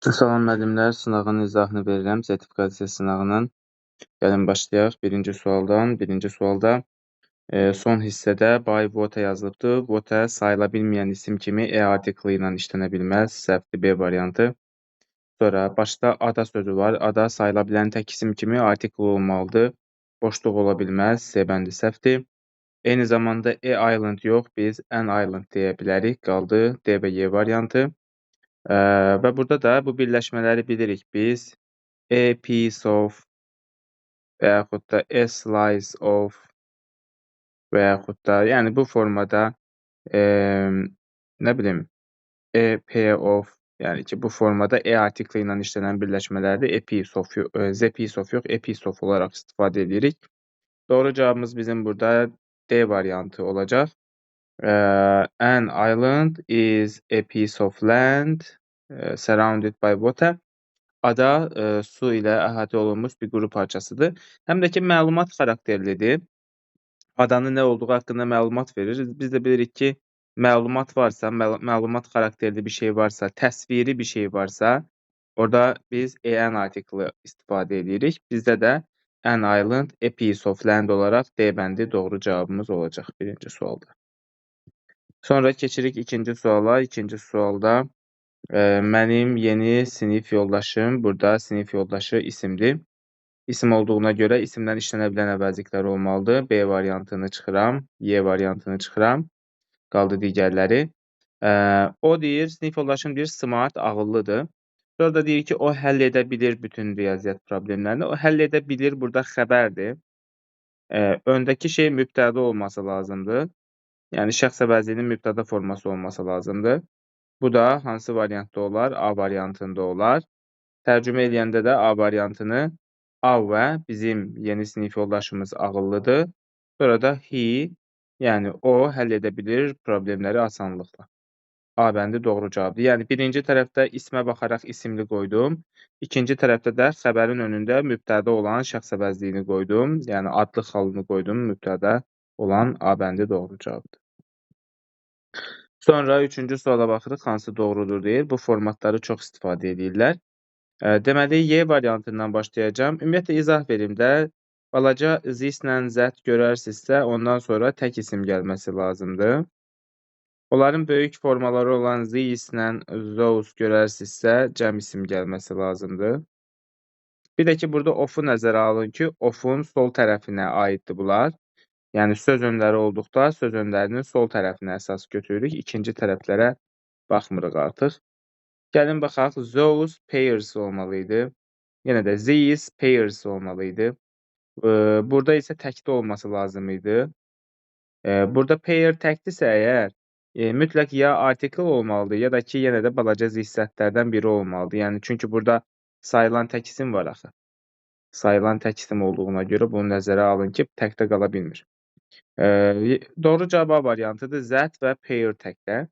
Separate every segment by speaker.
Speaker 1: Salam müəllimlər, sınağın izahını verirəm. Sertifikasiya sınağının. Gəlin başlayaq. Birinci sualdan. Birinci sualda son hissədə by what yazılıbdır. What sayıla bilməyən isim kimi artiklı ilə işlənə bilməz. Səhvdir B variantı. Sonra başda ada sözü var. Ada sayıla bilən tək isim kimi artiklı olmalıdır. Boşluq ola bilməz. C bəndi səhvdir. Eyni zamanda island yox, biz an island deyə bilərik. Qaldı D və Y variantı. Və burada da bu birləşmələri bilirik biz. A piece of və yaxud da a slice of və yaxud da yəni bu formada nə bilim a pair of yəni ki bu formada artikli ilə işlənən birləşmələrdir. A piece of z piece of yox, a piece of olaraq istifadə edirik. Doğru cavabımız bizim burada D variantı olacaq. An island is a piece of land surrounded by water. Ada su ilə əhatə olunmuş bir quru parçasıdır. Həm də ki, məlumat xarakterlidir. Adanın nə olduğu haqqında məlumat verir. Biz də bilirik ki, məlumat varsa, məlumat xarakterli bir şey varsa, təsviri bir şey varsa, orada biz an artiklı istifadə edirik. Bizdə də an island, a piece of land olaraq D bəndi doğru cavabımız olacaq birinci sualda. Sonra keçirik ikinci suala. İkinci sualda mənim yeni sinif yoldaşım, burada sinif yoldaşı isimdir. İsim olduğuna görə isimdən işlənə bilən əvəzliklər olmalıdır. B variantını çıxıram, Y variantını çıxıram. Qaldı digərləri. O deyir, sinif yoldaşım deyir, smart, ağıllıdır. Sonra da deyir ki, o həll edə bilir bütün riyaziyyat problemlərini. O həll edə bilir, burada xəbərdir. Öndəki şey mübtəda olması lazımdır. Yəni, şəxs əvəzliyinin mübtəda forması olması lazımdır. Bu da hansı variantda olar? A variantında olar. Tərcümə eləyəndə də A variantını A və bizim yeni sinif yoldaşımız ağıllıdır. Sonra da he, yəni o həll edə bilir problemləri asanlıqla. A bəndi doğru cavabdır. Yəni birinci tərəfdə ismə baxaraq isimli qoydum. İkinci tərəfdə də xəbərin önündə mübtəda olan şəxs əvəzliyini qoydum. Yəni adlı xalını qoydum, mübtəda olan A bəndi doğru cavabdır. Sonra üçüncü suala baxırıq, hansı doğrudur deyir. Bu formatları çox istifadə edirlər. Deməli, Y variantından başlayacağım. Ümumiyyətlə, izah verim də. Balaca zislə zət görərsinizsə, ondan sonra tək isim gəlməsi lazımdır. Onların böyük formaları olan zislə zous görərsinizsə, cəm isim gəlməsi lazımdır. Bir də ki, burada of-u nəzərə alın ki, of-un sol tərəfinə aiddir bunlar. Yəni, söz önləri olduqda söz önlərinin sol tərəfinə əsas götürürük. İkinci tərəflərə baxmırıq artıq. Gəlin baxaq, those pairs olmalıydı. Yenə də these pairs olmalıydı. Burada isə təkdə olması lazım idi. Burada pair təkdirsə əgər, mütləq ya artikel olmalıdır, ya da ki, yenə də balaca zissətlərdən biri olmalıdır. Yəni, çünki burada sayılan tək isim var axı. Sayılan tək isim olduğuna görə bunu nəzərə alın ki, təkdə qala bilmir. Doğru cavab A variantıdır. Zət və pair təkdə.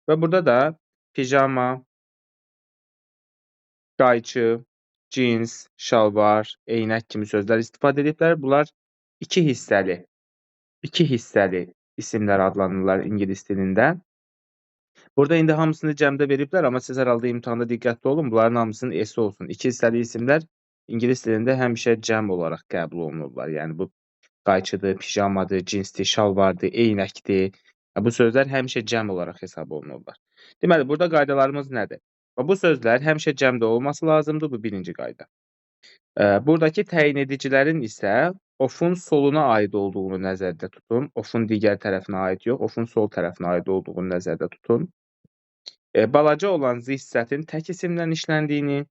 Speaker 1: Və burada da pijama, qayçı, cins, şalvar, eynək kimi sözlər istifadə ediblər. Bunlar iki hissəli isimlər adlanırlar ingilis dilində. Burada indi hamısını cəmdə veriblər, amma siz hər halda imtahanda diqqətli olun, bunların hamısının S olsun. İki hissəli isimlər ingilis dilində həmişə cəm olaraq qəbul olunurlar. Yəni bu qayçıdır, pijamadır, cinsdir, şalvardır, eynəkdir. Bu sözlər həmişə cəm olaraq hesab olunurlar. Deməli, burada qaydalarımız nədir? Bu sözlər həmişə cəmdə olması lazımdır, bu birinci qayda. Buradakı təyin edicilərin isə ofun soluna aid olduğunu nəzərdə tutun. Ofun digər tərəfinə aid yox, ofun sol tərəfinə aid olduğunu nəzərdə tutun. Balaca olan zissətin tək isimlə işləndiyini,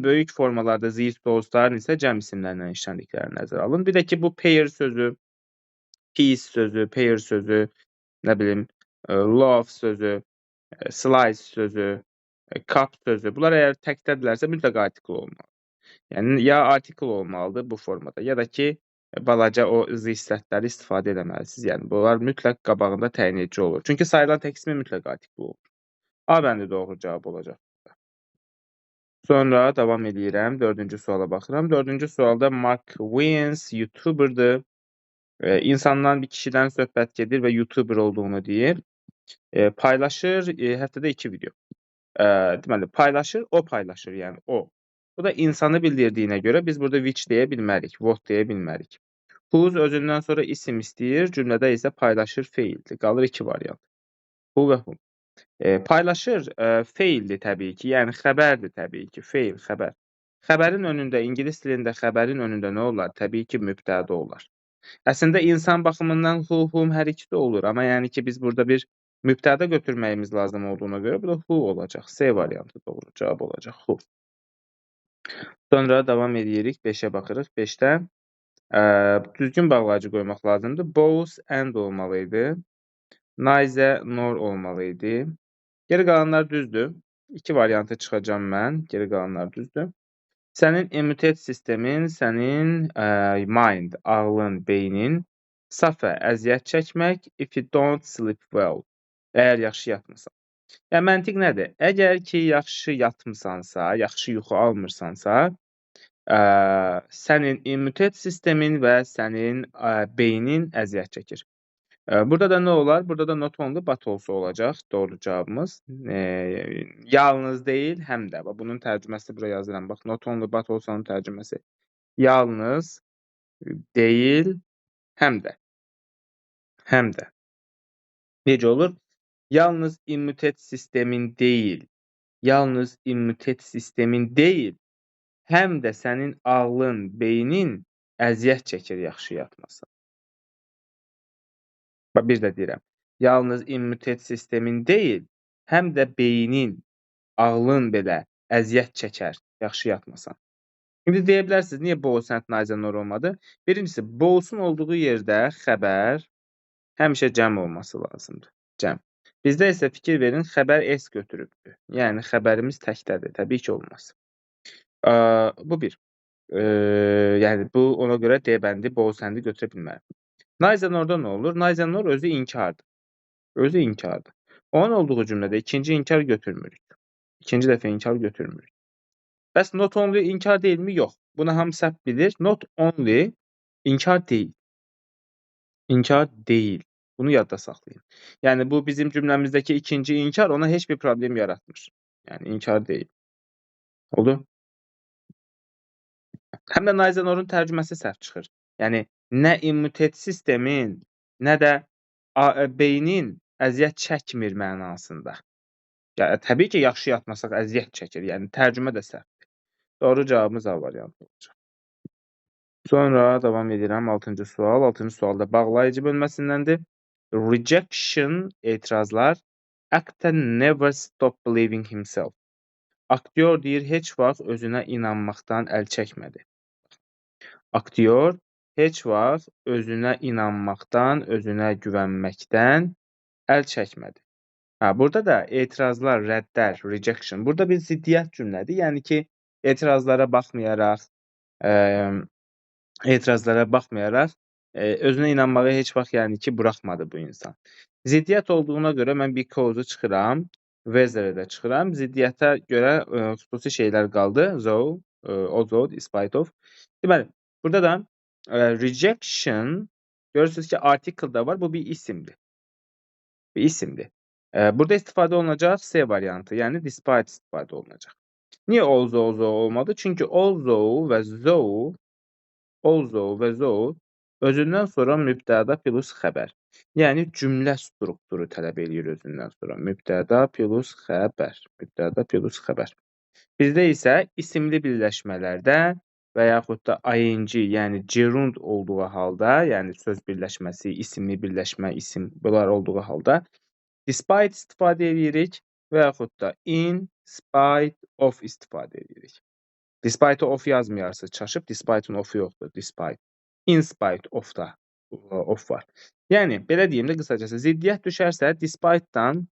Speaker 1: böyük formalarda zistosların isə cəm isimlərlə işləndiklərini nəzərə alın. Bir də ki, bu pair sözü, piece sözü, pair sözü, nə bilim, love sözü, slice sözü, cup sözü, bunlar əgər təkdədirlərsə mütləq artikel olmalı. Yəni, ya artikel olmalıdır bu formada, ya da ki, balaca o zissətləri istifadə edəməlisiniz. Yəni, bunlar mütləq qabağında təyin edici olur. Çünki sayılan tək ismi mütləq artikel olur. A bəndi doğru cavab olacaq. Sonra davam edirəm. Dördüncü suala baxıram. Dördüncü sualda Mark Wiens YouTuber'dır. İnsandan bir kişidən söhbət gedir və YouTuber olduğunu deyir. Paylaşır həftədə 2 video. deməli, paylaşır, o paylaşır, yəni o. Bu da insanı bildirdiyinə görə biz burada which deyə bilmərik, what deyə bilmərik. Whose özündən sonra isim istəyir, cümlədə isə paylaşır feildir. Qalır iki variant. Who və whom. Paylaşır feildir təbii ki, yəni xəbərdir təbii ki, feil, xəbər. Xəbərin önündə, ingilis dilində xəbərin önündə nə olar? Təbii ki, mübtəda olar. Əslində insan baxımından who, whom hər ikisi də olur, amma yəni ki, biz burada bir mübtəda götürməyimiz lazım olduğuna görə bu da who olacaq. C variantı doğru cavab olacaq, who. Sonra davam edirik, 5-ə baxırıq. 5-də düzgün bağlayıcı qoymaq lazımdır. Both and olmalıydı. Neither nor olmalıydı. Geri qalanlar düzdür. İki variantı çıxacağam mən. Geri qalanlar düzdür. Sənin immunitet sistemin, sənin mind, ağlın, beynin suffer, əziyyət çəkmək if you don't sleep well. Əgər yaxşı yatmırsan. Yəni məntiq nədir? Əgər ki yaxşı yatmırsansa, yaxşı yuxu almırsansa, sənin immunitet sistemin və sənin beynin əziyyət çəkir. Burada da nə olar? Burada da not only but also olacaq. Doğru cavabımız. Yalnız deyil, həm də. Bunun tərcüməsi bura yazıram. Bax, not only but also'nun tərcüməsi. Yalnız deyil, həm də. Həm də. Necə olur? Yalnız immunitet sistemin deyil. Yalnız immunitet sistemin deyil, həm də sənin ağlın, beynin əziyyət çəkir yaxşı yatmasa. Bir də deyirəm. Yalnız immunitet sistemin deyil, həm də beynin, ağlın belə əziyyət çəkər yaxşı yatmasan. İndi deyə bilərsiniz, niyə both and neither nor olmadı? Birincisi, both'un olduğu yerdə xəbər həmişə cəm olması lazımdır. Cəm. Bizdə isə fikir verin, xəbər S götürübdür. Yəni, xəbərimiz təkdədir. Təbii ki, olmaz. Bu bir. Yəni, bu ona görə D bəndi, both and'i götürə bilmərəm. Neither nor'da nə olur? Neither nor özü inkardır. Özü inkardır. Onun olduğu cümlədə ikinci inkar götürmürük. İkinci dəfə inkar götürmürük. Bəs not only inkar deyilmi? Yox. Bunu hamı səhv bilir. Not only inkar deyil. İnkar deyil. Bunu yadda saxlayın. Yəni, bu bizim cümləmizdəki ikinci inkar ona heç bir problem yaratmır. Yəni, inkar deyil. Oldu? Həm də neither nor'un tərcüməsi səhv çıxır. Yəni, nə immunitet sistemin, nə də beynin əziyyət çəkmir mənasında. Yəni, təbii ki, yaxşı yatmasaq əziyyət çəkir. Yəni, tərcümə də səhvdir. Doğru cavabımız A variantı olacaq. Sonra davam edirəm. 6-cı sual. 6-cı sualda bağlayıcı bölməsindəndir. Rejection, etirazlar. Actor never stop believing himself. Aktyor deyir, heç vaxt özünə inanmaqdan əl çəkmədi. Aktyor heç vaxt özünə inanmaqdan, özünə güvənməkdən əl çəkmədi. Burada da etirazlar, rəddlər, rejection. Burada bir ziddiyyət cümlədir. Yəni ki, etirazlara baxmayaraq, özünə inanmağı heç vaxt yəni ki, buraxmadı bu insan. Ziddiyyət olduğuna görə mən because'u çıxıram, whether'ı da çıxıram. Ziddiyyətə görə xüsusi şeylər qaldı. Although, despite of. Deməli, burada da rejection, görürsünüz ki, article da var. Bu bir isimdir. Bir isimdir. Burada istifadə olunacaq C variantı, yəni despite istifadə olunacaq. Niyə although olmadı? Çünki although və though özündən sonra mübtəda plus xəbər. Yəni cümlə strukturu tələb eləyir özündən sonra. Mübtəda plus xəbər. Bizdə isə isimli birləşmələrdə və yaxud da ing, yəni gerund olduğu halda, yəni söz birləşməsi, isimli birləşmə, isim bunlar olduğu halda despite istifadə edirik və yaxud da in spite of istifadə edirik. Despite of yazmayarsınız, çaşıb despite'ın of'u yoxdur, despite. In spite of da of var. Yəni, belə deyim də qısacası, ziddiyyət düşərsə, despite'dan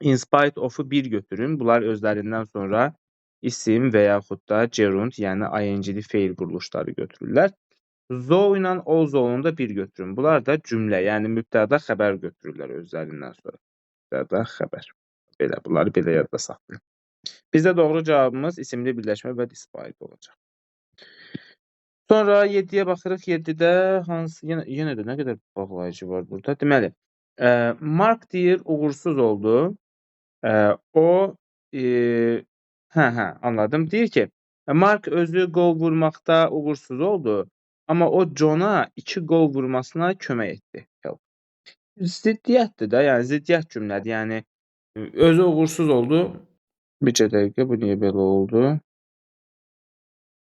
Speaker 1: in spite of'u bir götürün. Bunlar özlərindən sonra isim və yaxud da gerund, yəni ing-li feil quruluşları götürürlər. Though ilə although-unu da bir götürün. Bunlar da cümlə, yəni mübtəda xəbər götürürlər özlərindən sonra. Mübtəda xəbər. Belə, bunları belə yadda saxlayın. Bizdə doğru cavabımız isimli birləşmə və despite olacaq. Sonra 7-yə baxırıq. 7-də hansı, yenə də nə qədər bağlayıcı var burada. Deməli, Mark deyir, uğursuz oldu. O anladım. Deyir ki, Mark özü qol vurmaqda uğursuz oldu, amma o Johna 2 qol vurmasına kömək etdi. Ziddiyyətdir də, yəni ziddiyyət cümlədir. Yəni özü uğursuz oldu. Bircə dəqiqə, bu niyə belə oldu?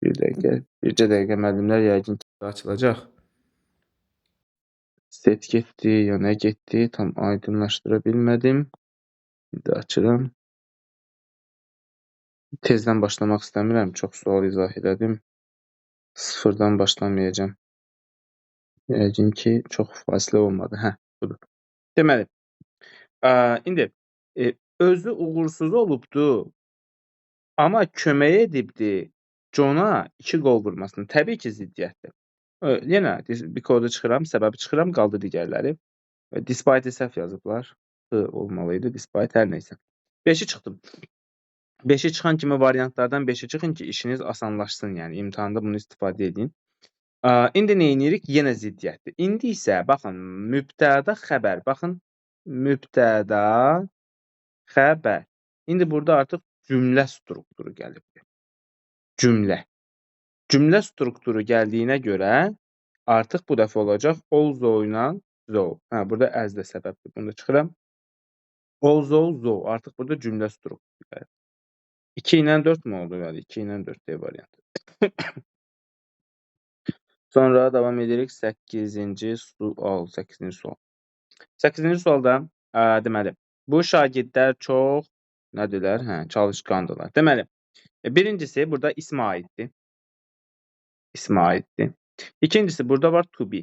Speaker 1: Bircə dəqiqə müəllimlər yəqin ki, açılacaq. Set getdi, ya nə getdi? Tam aydınlaşdıra bilmədim. İndi açıram. Tezdən başlamaq istəmirəm. Çox sual izah elədim. Sıfırdan başlamayacağam. Yəqin ki, çox fasilə olmadı. Budur. Deməli, indi özü uğursuz olubdu, amma kömək edibdi Johna 2 qol vurmasına. Təbii ki, ziddiyyətdir. Yenə because çıxıram, səbəbi çıxıram, qaldı digərləri. Despite səhv yazıblar. Olmalı idi, despite hər nəysə. 5-i çıxdım. 5-i çıxan kimi variantlardan 5-i çıxın ki, işiniz asanlaşsın. Yəni imtahanda bunu istifadə edin. İndi nə edirik? Yenə ziddiyyətdir. İndi isə baxın, mübtəda xəbər. Baxın, mübtəda xəbər. İndi burada artıq cümlə strukturu gəlibdir. Cümlə. Cümlə strukturu gəldiyinə görə artıq bu dəfə olacaq also ilə zo. Burada as da səbəbdir. Bunu da çıxıram. Also, zo. Artıq burada cümlə strukturu gəlir. 2 ilə 4 mü oldu? 2 ilə 4 D variantı. Sonra davam edirik 8-ci sual. 8-ci sual. 8-ci sualda deməli, bu şagirdlər çox nədirlər? Çalışqandırlar. Deməli, birincisi burada ismə aiddir. İsmə aiddir. İkincisi burada var to be.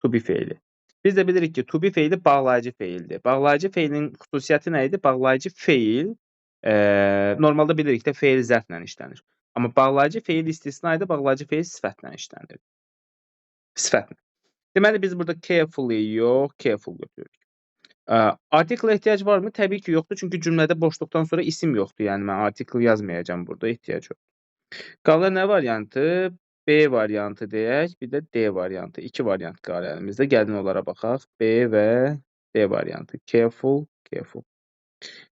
Speaker 1: To be feili. Biz də bilirik ki, to be feili bağlayıcı feildir. Bağlayıcı feilin xüsusiyyəti nə idi? Bağlayıcı feil normalda bilirik də feil zərflə işlənir. Amma bağlayıcı feil istisna idi, bağlayıcı feil sifətlə işlənir. Sifətlə. Deməli, biz burada carefully yox, careful götürürük. Artikla ehtiyac varmı? Təbii ki, yoxdur. Çünki cümlədə boşluqdan sonra isim yoxdur. Yəni, mən artikl yazmayacağım burada, ehtiyac yox. Qalır nə variantı? B variantı deyək, bir də D variantı. 2 variant qalır əlimizdə. Gəlin onlara baxaq. B və D variantı. Careful, careful.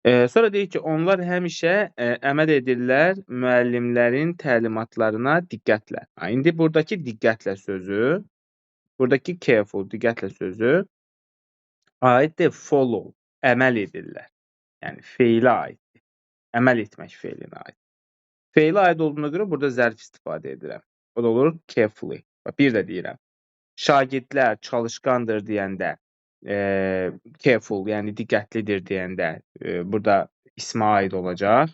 Speaker 1: Sonra deyir ki, onlar həmişə əməl edirlər müəllimlərin təlimatlarına diqqətlə. İndi buradakı diqqətlə sözü, buradakı careful, diqqətlə sözü aiddir follow, əməl edirlər. Yəni, feilə aiddir. Əməl etmək feilinə aid. Feilə aid olduğuna görə burada zərf istifadə edirəm. O da olur carefully. Bir də deyirəm. Şagirdlər çalışqandır deyəndə, careful, yəni diqqətlidir deyəndə burada ismə aid olacaq.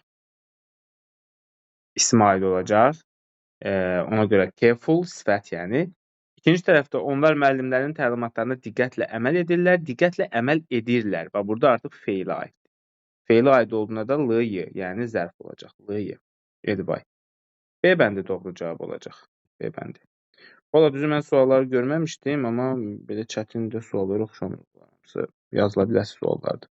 Speaker 1: İsmə aid olacaq. Ona görə careful, sifət yəni. İkinci tərəfdə onlar müəllimlərin təlimatlarına diqqətlə əməl edirlər, diqqətlə əməl edirlər. Və burada artıq feilə aid. Feilə aid olduğuna da lı-y, yəni zərf olacaq. Lı-y. Edibay. B bəndi doğru cavab olacaq. B bəndi. Valla düzü mən sualları görməmişdim, amma belə çətin də suallar oxşamır. Yazıla biləsi suallardır.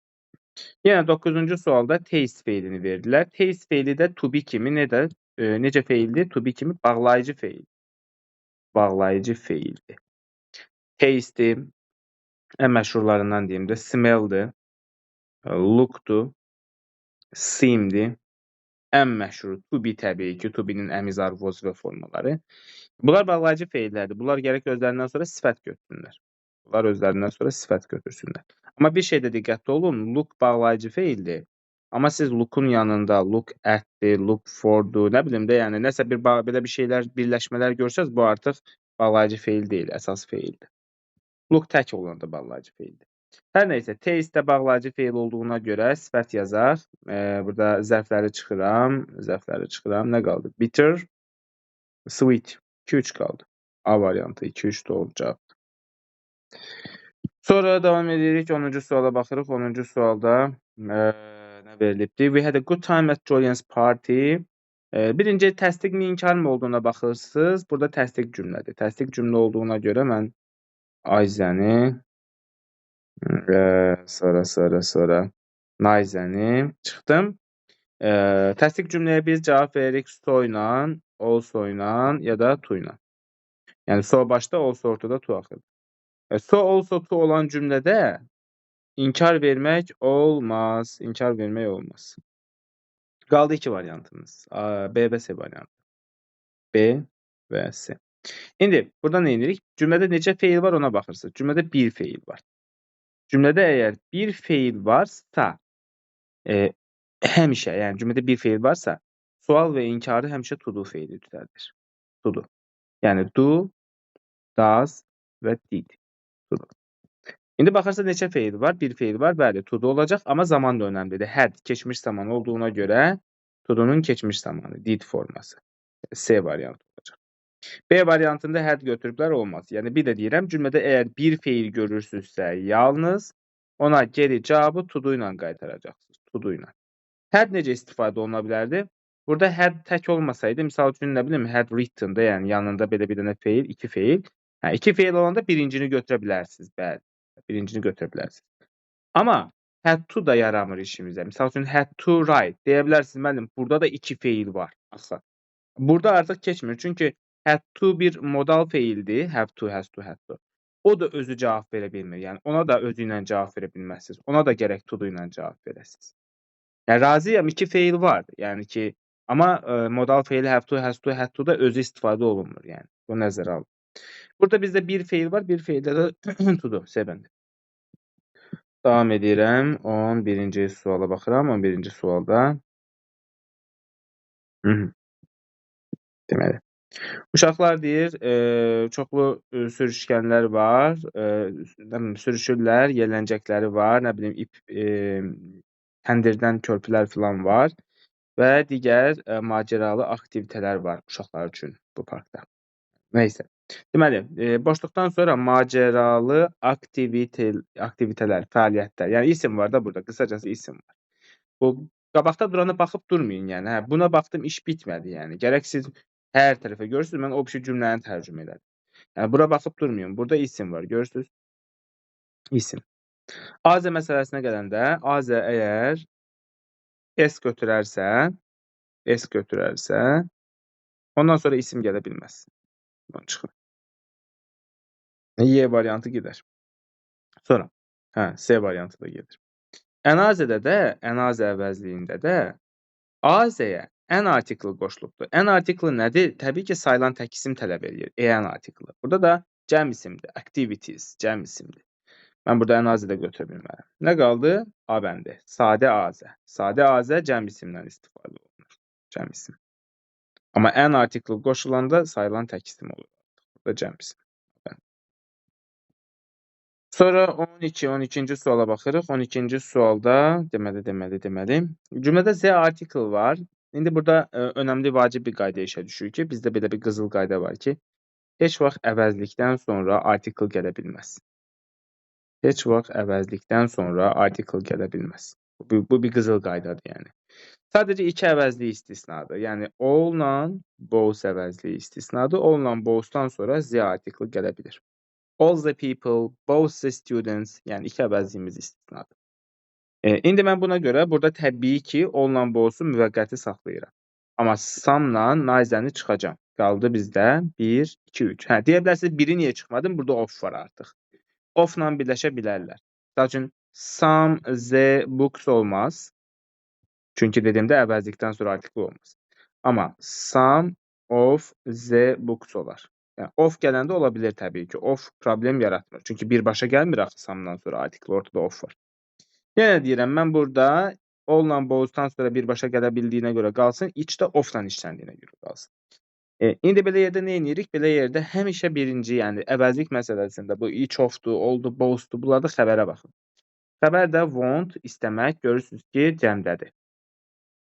Speaker 1: Yenə 9-cu sualda taste feilini verdilər. Taste feili də to be kimi necə feildir? To be kimi bağlayıcı feil. Bağlayıcı feildir. Taste'dir. Ən məşhurlarından deyim də smell'dir. Look'dur. Seem'dir. Ən məşhuru to be təbii ki, to be'nin əmizar, vazifə formaları. Bunlar bağlayıcı feillərdir. Bunlar gərək özlərindən sonra sifət götürsünlər. Bunlar özlərindən sonra sifət götürsünlər. Amma bir şeydə diqqətli olun, look bağlayıcı feildir. Amma siz look'un yanında look at'dir, look for'dur, nə bilim də, yəni nəsə belə bir şeylər, birləşmələr görsəz, bu artıq bağlayıcı feil deyil, əsas feildir. Look tək olanda bağlayıcı feildir. Hər nəysə, taste də bağlayıcı feil olduğuna görə sifət yazaq. Burada zərfləri çıxıram. Nə qaldı? Bitter, sweet. 2-3 qaldı. A variantı 2-3 doğru cavab. Sonra davam edirik. 10-cu suala baxırıq. 10-cu sualda nə verilibdir? We had a good time at Julian's party. Birinci təsdiq mi, inkar mı olduğuna baxırsınız. Burada təsdiq cümlədir. Təsdiq cümlə olduğuna görə mən Ayzəni sonra Nayzəni çıxdım. Təsdiq cümləyə biz cavab veririk so ilə, also ilə ya da to ilə. Yəni so başda, also ortada, to axırda. So, also, to olan cümlədə inkar vermək olmaz. İnkar vermək olmaz. Qaldı 2 variantımız. B və C variantı. B və C. İndi burada nə edirik? Cümlədə neçə feil var ona baxırsınız. Cümlədə bir feil var. Cümlədə əgər bir feil varsa, həmişə, yəni cümlədə bir feil varsa, sual və inkarı həmişə to do feili düzəldir. To do. Yəni do, does və did. To do. İndi baxırsa neçə feil var? Bir feil var. Bəli, to do olacaq, amma zaman da önəmlidir. Had keçmiş zaman olduğuna görə to do'nun keçmiş zamanı, did forması. C variantı olacaq. B variantında had götürüblər, olmaz. Yəni bir də deyirəm, cümlədə əgər bir feil görürsünüzsə, yalnız ona geri cavabı to do ilə qaytaracaqsınız. To do ilə. Had necə istifadə oluna bilərdi? Burada had tək olmasaydı, misal üçün nə bilim, had written da, yəni yanında belə bir dənə feil, iki feil. Hə, iki feil olanda birincini götürə bilərsiniz, bəli. Birincini götürə bilərsiniz. Amma had to da yaramır işimizə. Misal üçün had to write deyə bilərsiniz, müəllim, burada da iki feil var. Axı. Burada artıq keçmir. Çünki had to bir modal feildir. Have to, has to, had to. O da özü cavab verə bilmir. Yəni ona da özü ilə cavab verə bilməzsiniz. Ona da gərək to ilə cavab verəsiniz. Yəni razıyam, iki feil var. Yəni ki, amma modal feili have to, has to, had to da özü istifadə olunmur. Yəni bu nəzərə alın. Burada bizdə bir feil var, bir feildə də to do, sebəndə. Davam edirəm. 11-ci suala baxıram. 11-ci sualda. Deməli. Uşaqlar deyir, çoxlu sürüşkənlər var, nə bilim, sürüşürlər, yelləncəkləri var, nə bilim, ip, təndirdən körpülər filan var və digər macəralı aktivitələr var uşaqlar üçün bu parkda. Nəysə. Deməli, boşluqdan sonra macəralı aktivitələr, fəaliyyətlər, yəni isim var da burada, qısacası isim var. Bu qabaqda durana baxıb durmayın, yəni. Hə, buna baxdım, iş bitmədi, yəni. Gərək siz hər tərəfə görürsünüz, mən o bir cümləni tərcümə elədim. Yəni bura baxıb durmayın. Burada isim var, görürsünüz? İsim. Azə məsələsinə gələndə, Azə əgər S götürərsə, ondan sonra isim gələ bilməz. Bundan çıxır. Y variantı gedər. Sonra, C variantı da gedir. Ənazədə də, ənazə əvəzliyində də Azəyə an article qoşulubdur. An article nədir? Təbii ki, sayılan tək isim tələb edir. An article. Burada da cəm isimdir. Activities, cəm isimdir. Mən burada ənazədə götürə bilmərəm. Nə qaldı? A bəndi. Sadə azə. Sadə azə cəm isimdən istifadə olunur. Cəm isim. Amma an article qoşulanda sayılan tək isim olur. Burada cəm isim. Sonra 12-ci suala baxırıq. 12-ci sualda deməli. Cümlədə Z article var. İndi burada önəmli vacib bir qayda işə düşür ki, bizdə belə bir qızıl qayda var ki, heç vaxt əvəzlikdən sonra article gələ bilməz. Heç vaxt əvəzlikdən sonra article gələ bilməz. Bu bir qızıl qaydadır, yəni. Sadəcə iki əvəzlik istisnadır. Yəni all-la both əvəzliyi istisnadır. All-la both-dan sonra Z article gələ bilir. All the people, both the students, yəni iki əvəzliyimiz istisnadır. İndi mən buna görə burada təbii ki, all-la both-u müvəqqəti saxlayıram. Amma some-la neither-ni çıxacam. Qaldı bizdə 1, 2, 3. Hə, deyə bilərsiniz, biri niyə çıxmadım? Burada off var artıq. Off-la birləşə bilərlər. Məsəl üçün, some the books olmaz. Çünki dediyimdə əvəzlikdən sonra artikel olmaz. Amma some of the books olar. Yəni, off gələndə ola bilir təbii ki. Off problem yaratmır. Çünki birbaşa gəlmir axı some-dan sonra artikel, ortada off var. Yenə deyirəm, mən burada all-la both-dan sonra birbaşa gələ bildiyinə görə qalsın, each-də off-la işləndiyinə görə qalsın. İndi belə yerdə nə edirik? Belə yerdə həmişə birinci, yəni əvəzlik məsələsində bu each of-dur, all-dur, both-dur, bunlarda xəbərə baxın. Xəbər də want, istəmək, görürsünüz ki, cəmdədir.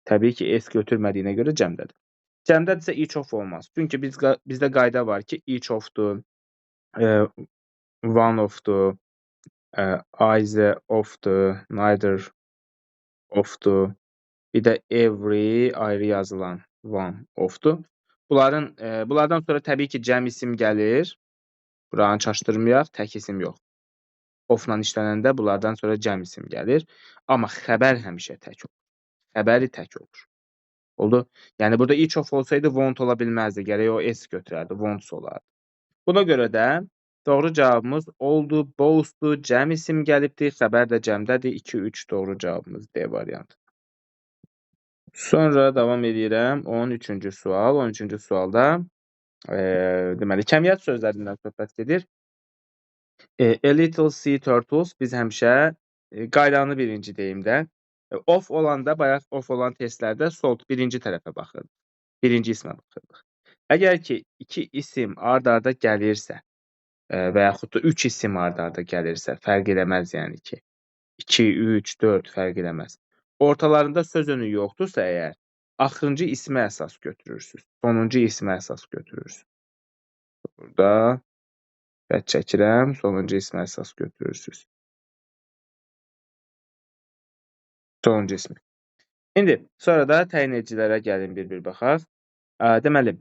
Speaker 1: Təbii ki, S götürmədiyinə görə cəmdədir. Cəmdədirsə each of olmaz. Çünki bizdə qayda var ki, each of-dur, one of-dur, either of-dur, neither of-dur. Bir də every ayrı yazılan one of-dur. Bunlardan sonra təbii ki, cəm isim gəlir. Buranı çaşdırmayaq, tək isim yox. Off-la işlənəndə bunlardan sonra cəm isim gəlir. Amma xəbər həmişə tək olur. Xəbəri tək olur. Oldu? Yəni, burada each of olsaydı want ola bilməzdi. Gərək o S götürərdi, wants olardı. Buna görə də doğru cavabımız oldu, both'dur, cəm isim gəlibdir, xəbər də cəmdədir. 2, 3 doğru cavabımız D variantı. Sonra davam edirəm 13-cü sual. 13-cü sualda deməli kəmiyyət sözlərindən söhbət gedir. A little sea turtles biz həmişə qaydanı birinci deyim də. Off olanda bayaq off olan testlərdə sol birinci tərəfə baxırdıq. Birinci ismə baxırdıq. Əgər ki 2 isim ard-arda gəlirsə və yaxud da 3 isim ard-arda gəlirsə, fərq eləməz yəni ki. 2, 3, 4 fərq eləməz. Ortalarında söz önü yoxdursa əgər, axırıncı ismə əsas götürürsünüz. Sonuncu ismə əsas götürürsünüz. Burada xətt çəkirəm, sonuncu ismə əsas götürürsünüz. Sonuncu ismi. İndi sonra da təyin edicilərə gəlin bir-bir baxaq. Deməli,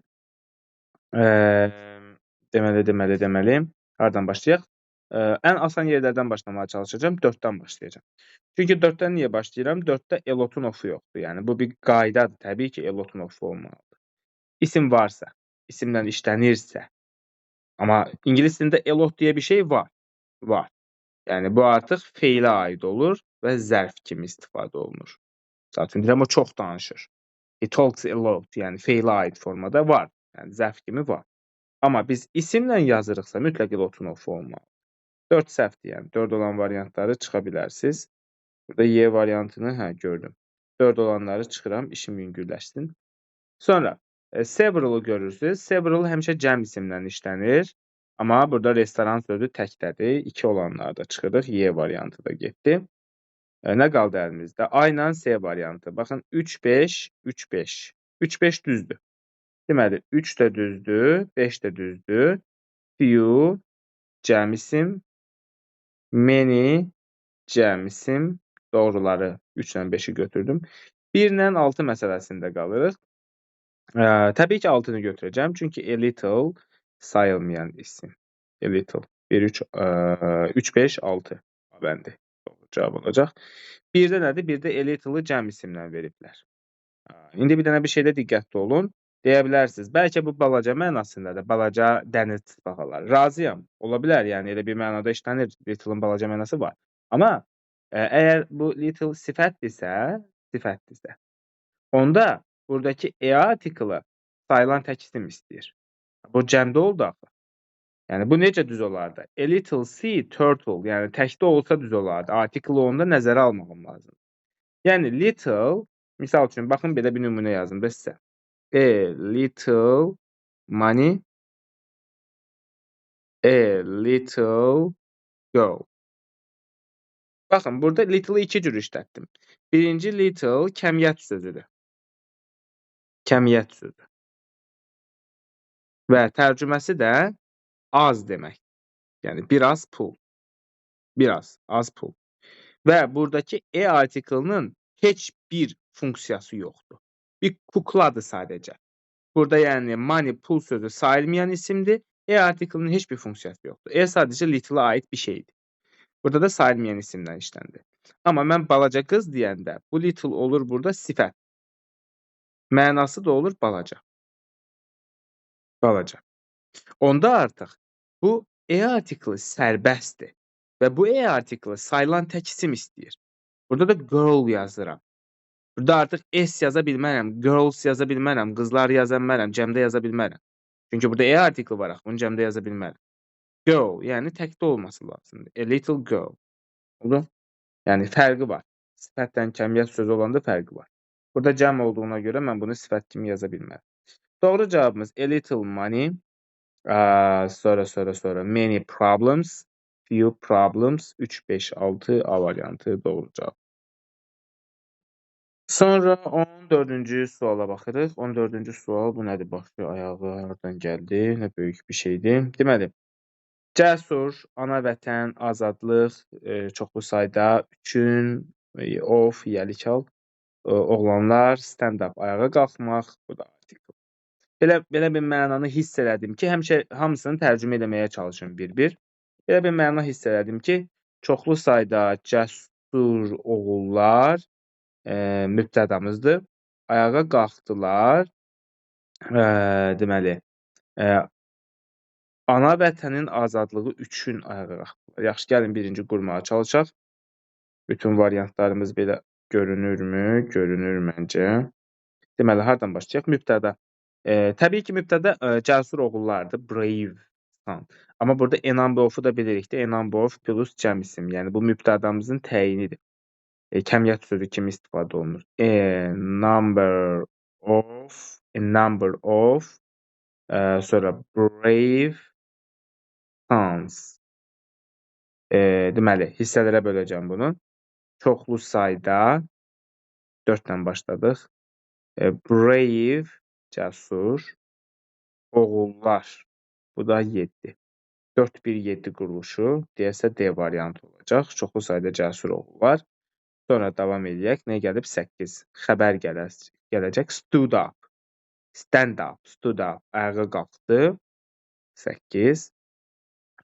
Speaker 1: hardan başlayaq? Ən asan yerlərdən başlamağa çalışacağam, 4-dən başlayacağam. Çünki 4-dən niyə başlayıram? 4-də elotun ofu yoxdur. Yəni bu bir qaydadır. Təbii ki, elotun ofu olmalıdır. İsim varsa, isimlə işlənirsə, amma ingilis dilində elot deyə bir şey var. Var. Yəni bu artıq feilə aid olur və zərf kimi istifadə olunur. Zaten deyirəm, o çox danışır. He talks a lot, yəni feilə aid formada var. Yəni zərf kimi var. Amma biz isimlə yazırıqsa mütləq elotun ofu olmalı. 4 səhvdir, yəni 4 olan variantları çıxa bilərsiniz. Burada Y variantını gördüm. 4 olanları çıxıram, işim yüngülləşsin. Sonra several'ı görürsünüz. Several həmişə cəm isimlə işlənir. Amma burada restoran sözü təkdədir. 2 olanlarda çıxırıq. Y variantı da getdi. Nə qaldı əlimizdə? A ilə S variantı. Baxın 3, 5, 3, 5. 3, 5 düzdür. Deməli 3 də düzdür, 5 də düzdür. Few, cəm isim. Many, cəm isim. Doğruları 3 ilə 5-i götürdüm. 1 ilə 6 məsələsində qalırıq. Təbii ki 6-nı götürəcəm. Çünki a little sayılmayan isim. A little. 1, 3, 5, 6 bəndi. Doğru cavab olacaq. 1-də nədir? 1-də a little-ı cəm isimlə veriblər. İndi bir dənə bir şeydə diqqətli olun. Deyə bilərsiniz. Bəlkə bu balaca mənasındadır. Balaca dəniz tısbağaları. Razıyam. Ola bilər. Yəni elə bir mənada işlənir. Little-ın balaca mənası var. Amma əgər bu little sifətdirsə, onda buradakı a artiklı sayılan tək isim istəyir. Bu cəmdə oldu axı. Yəni bu necə düz olardı? A little sea turtle, yəni təkdə olsa düz olardı. Artiklı onda nəzərə almağım lazım. Yəni little, misal üçün baxın belə bir nümunə yazım da sizə. A little money, a little girl. Baxın, burada little-ı 2 cür işlətdim. Birinci little kəmiyyət sözüdür. Kəmiyyət sözü. Və tərcüməsi də az demək. Yəni biraz pul. Biraz, az pul. Və buradakı e artiklının heç bir funksiyası yoxdur. Bir kukladır sadəcə. Burada yəni money, pul sözü sayılmayan isimdir. E artiklının heç bir funksiyası yoxdur. E sadəcə little-a aid bir şeydir. Burada da sayılmayan isimdən işləndi. Amma mən balaca qız deyəndə bu little olur burada sifət. Mənası da olur balaca. Balaca. Onda artıq bu e artiklı sərbəstdir. Və bu e artiklı sayılan tək isim istəyir. Burada da girl yazıram. Burada artıq s yaza bilmərəm, girls yaza bilmərəm, qızlar yaza bilmərəm, cəmdə yaza bilmərəm. Çünki burada e artiklı var axı, bunu cəmdə yaza bilmərəm. Girl, yəni təkdə olması lazımdır. A little girl. Oldu? Yəni fərqi var. Sifətdən kəmiyyət sözü olanda fərqi var. Burada cəm olduğuna görə mən bunu sifət kimi yaza bilmərəm. Doğru cavabımız a little money. Sonra many problems, few problems, 3, 5, 6 A variantı doğru cavab. Sonra 14-cü suala baxırıq. 14-cü sual bu nədir? Başı, ayağı hardan gəldi? Nə böyük bir şeydir. Deməli, cəsur, ana vətən, azadlıq, çoxlu sayda, üçün, of, yəlikal, oğlanlar, stand-up, ayağa qalxmaq, bu da artikel. Belə bir mənanı hiss elədim ki, həmişə hamısını tərcümə eləməyə çalışın bir-bir. Belə bir məna hiss elədim ki, çoxlu sayda cəsur oğullar mübtədamızdır. Ayağa qalxdılar. Deməli, ana vətənin azadlığı üçün ayağa qalxdılar. Yaxşı, gəlin birinci qurmağa çalışaq. Bütün variantlarımız belə görünürmü? Görünür məncə. Deməli, hardan başlayaq? Mübtəda. Təbii ki, mübtəda cəsur oğullardır, brave son. Amma burada a number of-u da bilirik də, a number of plus cəm isim. Yəni bu mübtədamızın təyinidir. Kəmiyyət sözü kimi istifadə olunur. A number of sonra brave sons. Deməli, hissələrə böləcəm bunu. Çoxlu sayda 4-lə başladıq. Brave cəsur oğullar. Bu da 7. 4-1-7 quruluşu deyəsə D variantı olacaq. Çoxlu sayda cəsur oğullar. Sonra davam edək. Nə gəlib? 8. Xəbər gələcək. Stood up. Stand up. Stood up. Ayağa qalxdı. 8.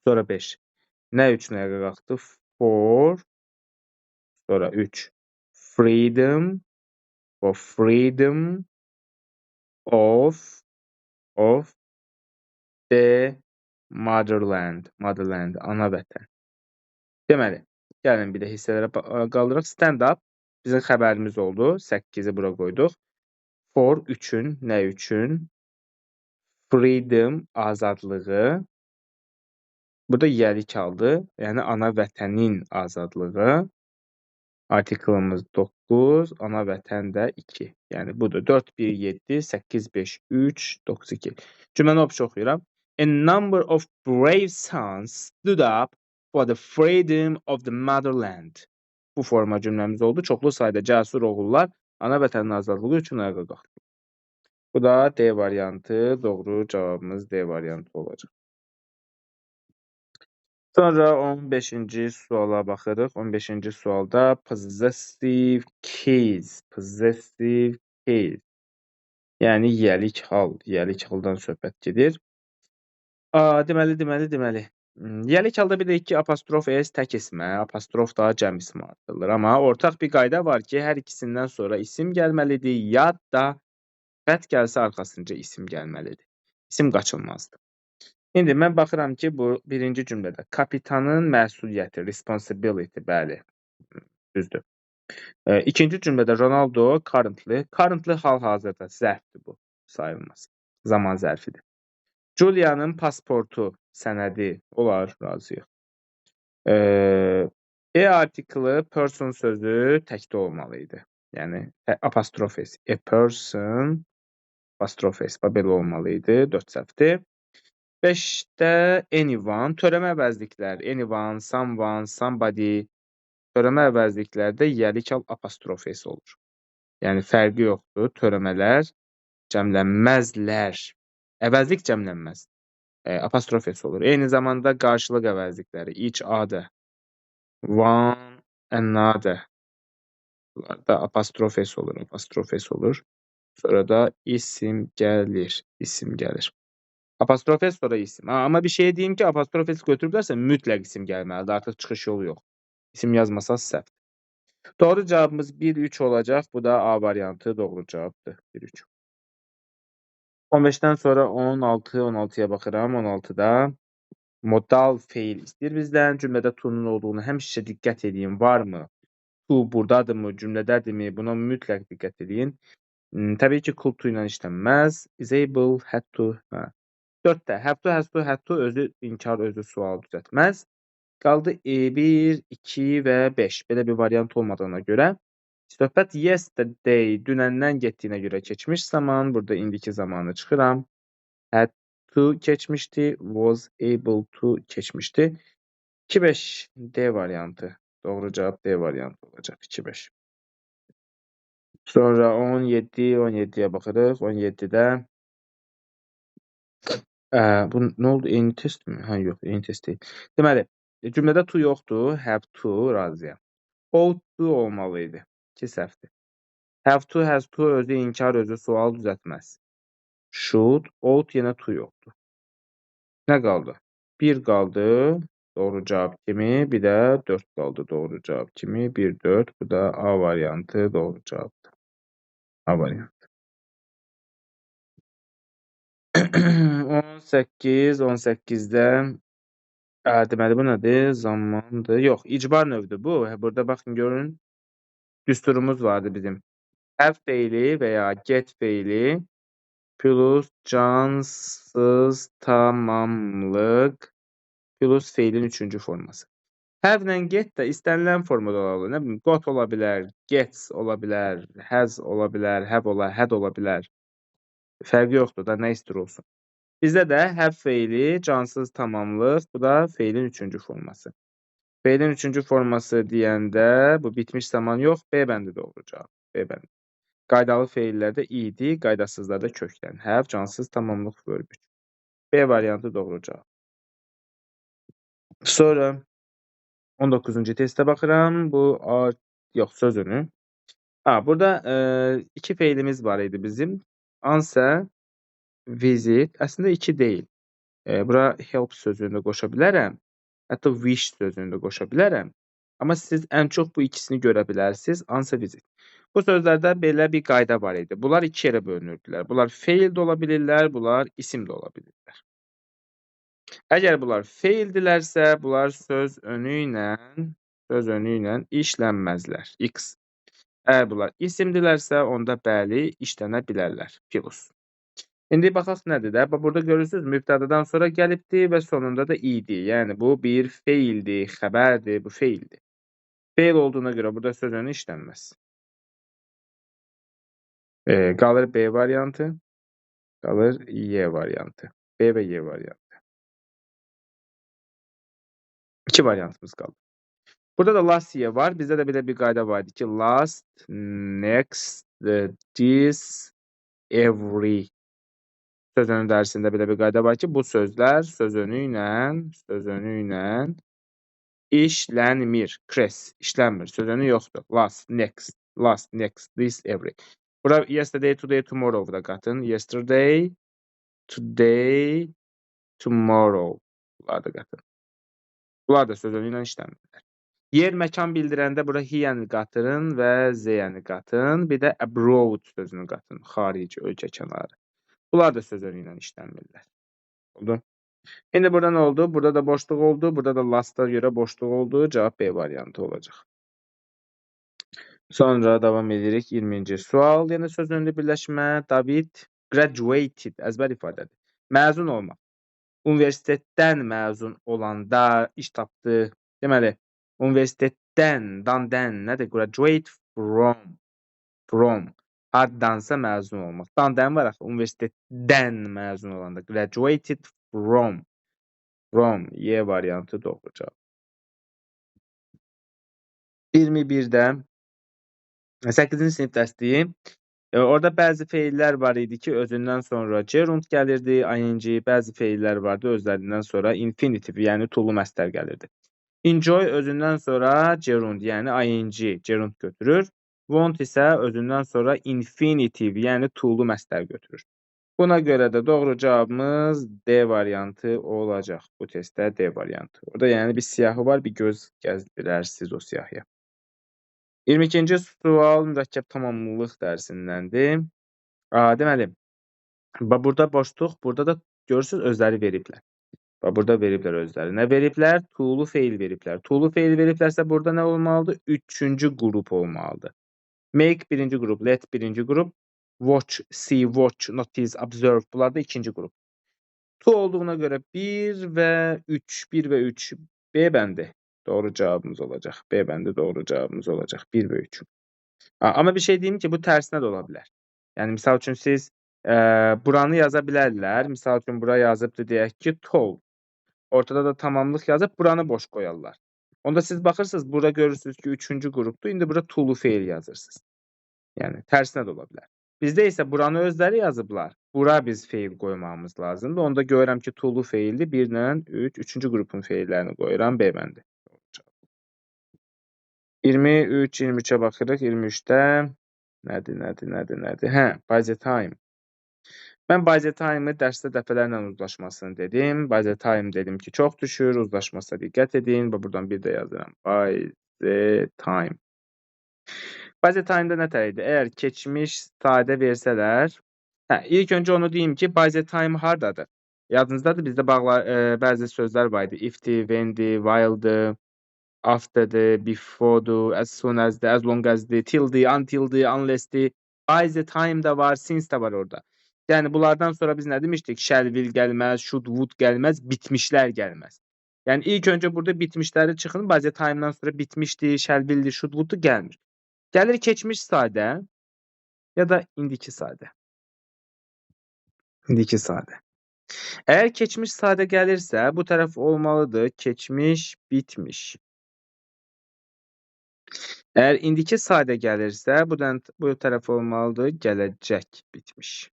Speaker 1: Sonra 5. Nə üçün ayağa qalxdı? For. Sonra 3. Freedom. For freedom of the motherland. Motherland. Ana vətən. Deməli, gəlin bir də hissələrə qaldıraq. Stand up bizim xəbərimiz oldu. 8-i bura qoyduq. For üçün, nə üçün? Freedom, azadlığı. Burada yəlik aldı. Yəni ana vətənin azadlığı. Artiklımız 9, ana vətən də 2. Yəni budur. 4, 1, 7, 8, 5, 3, 9, 2. Cümləni oxucu oxuyuram. A number of brave sons stood up for the freedom of the motherland. Bu forma cümləmiz oldu. Çoxlu sayda cəsur oğullar ana vətənin azadlığı üçün ayağa qalxdı. Bu da D variantı. Doğru cavabımız D variantı olacaq. Sonra 15-ci suala baxırıq. 15-ci sualda possessive case. Possessive case. Yəni yəlik hal. Yəlik haldan söhbət gedir. Deməli. Yəlik halda bilirik ki, apostrof S tək ismə, apostrof da cəm ismə artırılır. Amma ortaq bir qayda var ki, hər ikisindən sonra isim gəlməlidir, ya da fət gəlsə arxasınca isim gəlməlidir. İsim qaçılmazdır. İndi mən baxıram ki, bu birinci cümlədə kapitanın məsuliyyəti, responsibility, bəli, düzdür. İkinci cümlədə Ronaldo currently hal-hazırda zərfdir bu, sayılmaz. Zaman zərfidir. Julia'nın pasportu, sənədi, olar, razıyıq. Artiklı person sözü təkdə olmalı idi. Yəni apostrof S. A person apostrof S belə olmalı idi. 4 səhvdir. 5-də anyone, törəmə əvəzliklər. Anyone, someone, somebody. Törəmə əvəzliklərdə yəlik al apostrof S olur. Yəni fərqi yoxdur. Törəmələr cəmlənməzlər. Əvəzlik cəmlənməz. Apostrof S olur. Eyni zamanda qarşılıq əvəzlikləri. Each other. One another. Bunlarda apostrof S olur. Apostrof S olur. Sonra da isim gəlir. İsim gəlir. Apostrof S sonra isim. Amma bir şey deyim ki, apostrof S götürüblərsə mütləq isim gəlməlidir. Artıq çıxış yolu yox. İsim yazmasaz səhv. Doğru cavabımız 1-3 olacaq. Bu da A variantı doğru cavabdır. 1-3. 15-dən sonra 16-ya baxıram. 16-da modal feil istəyir bizdən. Cümlədə to-nun olduğunu həmişə diqqət edin. Varmı? To buradadırmı? Cümlədədirmi? Buna mütləq diqqət edin. Təbii ki, could to ilə işlənməz. Is able, had to. 4-də have to, has to, had to özü inkar, özü sual düzəltməz. Qaldı 1, 2 və 5. Belə bir variant olmadığına görə söhbət yesterday, dünəndən getdiyinə görə keçmiş zaman, burada indiki zamanı çıxıram. Had to keçmişdi, was able to keçmişdi. 2-5 D variantı. Doğru cavab D variantı olacaq. 2-5. Sonra 17-yə baxırıq. 17-də bu nə oldu? Eyni test mi? Yox, eyni test deyil. Deməli, cümlədə to yoxdur, have to razıyam. Ought to olmalı idi. 2 səhvdir. Have to, has to özü inkar, özü sual düzəltməz. Should, ought yenə to yoxdur. Nə qaldı? 1 qaldı, doğru cavab kimi, bir də 4 qaldı, doğru cavab kimi. 1, 4, bu da A variantı doğru cavabdır. A variantı. 18-də deməli bu nədir? Zamandır. Yox, icbar növüdür bu. Burada baxın görün. Düsturumuz vardı bizim. have feili veya get feili plus cansız tamamlık plus feilin üçüncü forması. Have ilə get də istənilən formada ola bilər. Nə bilim, got ola bilər, gets ola bilər, has ola bilər, have ola, had ola bilər. Fərqi yoxdur da, nə istir olsun. Bizdə də have feili cansız tamamlıq, bu da feilin üçüncü forması. Feilin üçüncü forması deyəndə bu bitmiş zaman yox, B bəndi doğru cavab. B bəndi. Qaydalı feillərdə idi, qaydasızlarda kökdən. Have cansız tamamlıq verb 3. B variantı doğru cavab. Sonra 19-cu testə baxıram. Bu yox, sözünü. Burada iki feilimiz var idi bizim. Answer, visit. Əslində iki deyil. Bura help sözünü də qoşa bilərəm. Hətta wish sözünü də qoşa bilərəm. Amma siz ən çox bu ikisini görə bilərsiniz. Answer, visit. Bu sözlərdə belə bir qayda var idi. Bunlar iki yerə bölünürdülər. Bunlar feil də ola bilirlər, bunlar isim də ola bilirlər. Əgər bunlar feildilərsə, bunlar söz önü ilə işlənməzlər. X. Əgər bunlar isimdilərsə, onda bəli, işlənə bilərlər. Plus. İndi baxaq nədir də? Burada görürsünüz, mübtədadan sonra gəlibdi və sonunda da idi. Yəni, bu bir feildir, xəbərdir, bu feildir. Feil olduğuna görə burada söz önü işlənməz. Qalır B variantı, qalır Y variantı. B və Y variantı. İki variantımız qalır. Burada da last year var. Bizdə də belə bir qayda var idi ki, last, next, this, every. Söz önü dərsində belə bir qayda var ki, bu sözlər söz önü ilə işlənmir. Cres, işlənmir. Söz önü yoxdur. Last, next, this, every. Bura yesterday, today, tomorrow da qatın. Yesterday, today, tomorrow. Bunlar da qatın. Bunlar da söz önü ilə işlənmirlər. Yer, məkan bildirəndə bura he-yəni qatırın və z-yəni qatın. Bir də abroad sözünü qatın. Xarici, ölkə kənarı. Bunlar da söz önü ilə işlənmirlər. Oldu. İndi burada nə oldu? Burada da boşluq oldu. Burada da last'a görə boşluq oldu. Cavab B variantı olacaq. Sonra davam edirik. 20-ci sual. Yəni söz önlü birləşmə. David graduated. Əzbər ifadədir. Məzun olmaq. Universitetdən məzun olanda iş tapdı. Deməli, universitetdən, dan-dən nədir? Graduate from. Addansa məzun olmaq. Dan-dən var axı. Universitetdən məzun olanda. Graduated from. Y variantı doğru cavab. 21-də 8-ci sinif dərsliyi. Orada bəzi feillər var idi ki, özündən sonra gerund gəlirdi, ing, bəzi feillər vardı, özlərindən sonra infinitive, yəni tullu məstər gəlirdi. Enjoy özündən sonra gerund, yəni ing, gerund götürür. Want isə özündən sonra infinitive, yəni tullu məstər götürür. Buna görə də doğru cavabımız D variantı olacaq. Bu testdə D variantı. Orada yəni bir siyahı var, bir göz gəzdirərsiniz o siyahıya. 22-ci sual mürəkkəb tamamlılıq dərsindəndir. Deməli, burada boşluq, burada da görürsünüz özləri veriblər. Burada veriblər özləri. Nə veriblər? Tuğlu feil veriblər. Tuğlu feil veriblərsə burada nə olmalıdır? Üçüncü qrup olmalıdır. Make birinci qrup, let birinci qrup, watch, see, watch, notice, observe. Bunlar da ikinci qrup. To olduğuna görə 1 və 3 B bəndi doğru cavabımız olacaq. B bəndi doğru cavabımız olacaq. 1 və 3. Amma bir şey deyim ki, bu tərsinə də ola bilər. Yəni, misal üçün siz buranı yaza bilərlər. Misal üçün, bura yazıbdır, deyək ki, told. Ortada da tamamlıq yazıb, buranı boş qoyarlar. Onda siz baxırsınız, bura görürsünüz ki, üçüncü qrupdur. İndi bura to-lu feil yazırsınız. Yəni, tərsinə də ola bilər. Bizdə isə buranı özləri yazıblar. Bura biz feil qoymamız lazımdır. Onda görürəm ki, to-lu feildir. 1 ilə 3, üçüncü qrupun feillərini qoyuram. B bəndi. 23-23-ə baxırıq. 23-də nədir? By the time. Mən by the time-ı dərsdə dəfələrlə uzlaşmasını dedim. By the time dedim ki, çox düşür. Uzlaşmasına diqqət edin. Buradan bir də yazıram. By the time. By the time-da nə tər idi? Əgər keçmiş sadə versələr, ilk öncə onu deyim ki, by the time hardadır? Yadınızdadır, bizdə bəzi sözlər var idi. If-dir, when-dir, while-dir, after-dir, before-dur, as soon as-dir, as long as-dir, till-dir, until-dir, unless-dir. By the time da var, since də var orada. Yəni bunlardan sonra biz nə demişdik? Shall, will gəlməz, should, would gəlməz, bitmişlər gəlməz. Yəni ilk öncə burada bitmişləri çıxın, by the time-dan sonra bitmişdi, shall, will, should, would gəlmir. Gəlir keçmiş sadə ya da indiki sadə. İndiki sadə. Əgər keçmiş sadə gəlirsə, bu tərəf olmalıdır keçmiş, bitmiş. Əgər indiki sadə gəlirsə, bu tərəf olmalıdır gələcək, bitmiş.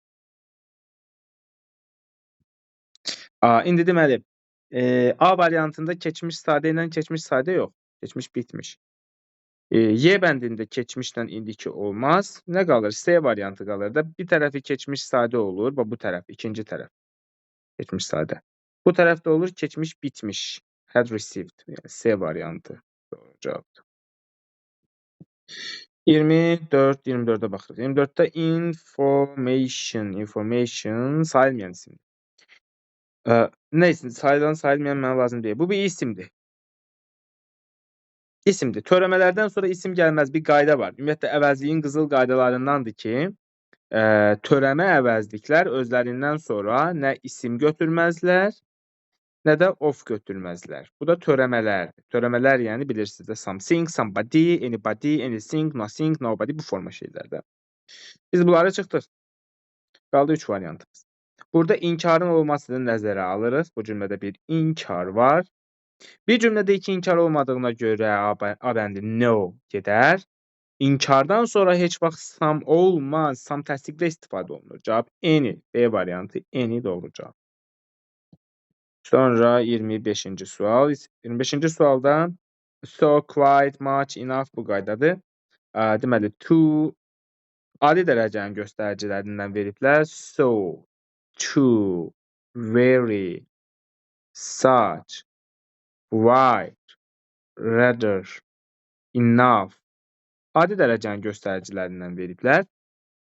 Speaker 1: İndi deməli, A variantında keçmiş sadə ilə keçmiş sadə yox, keçmiş bitmiş. Y bəndində keçmişlə indiki olmaz. Nə qalır? C variantı qalır da. Bir tərəfi keçmiş sadə olur, bu tərəf, ikinci tərəf. Keçmiş sadə. Bu tərəfdə olur keçmiş bitmiş. Had received. Yəni C variantı doğru cavabdır. 24-24-ə baxırıq. 24-də information sayılmayan isimdir. Neyse, sayılmayan mənə lazım deyil. Bu bir isimdir. İsimdir. Törəmələrdən sonra isim gəlməz bir qayda var. Ümumiyyətlə, əvəzliyin qızıl qaydalarındandır ki, törəmə əvəzliklər özlərindən sonra nə isim götürməzlər, nə də of götürməzlər. Bu da törəmələrdir. Törəmələr yəni bilirsiniz də something, somebody, anybody, anything, nothing, nobody bu forma şeylərdə. Biz bunları çıxdıq. Qaldı 3 variantımız. Burada inkarın olmasını nəzərə alırıq. Bu cümlədə bir inkar var. Bir cümlədə iki inkar olmadığına görə A bəndi no gedər. İnkardan sonra heç vaxt some olmaz. Some təsdiqlə istifadə olunur. Cavab any. B variantı any doğru cavab. Sonra 25-ci sual. 25-ci sualda so, quite, much, enough bu qaydadır. Deməli, to adi dərəcənin göstəricilərindən veriblər. So, to, very, such, quite, rather, enough. Adi dərəcənin göstəricilərindən veriblər.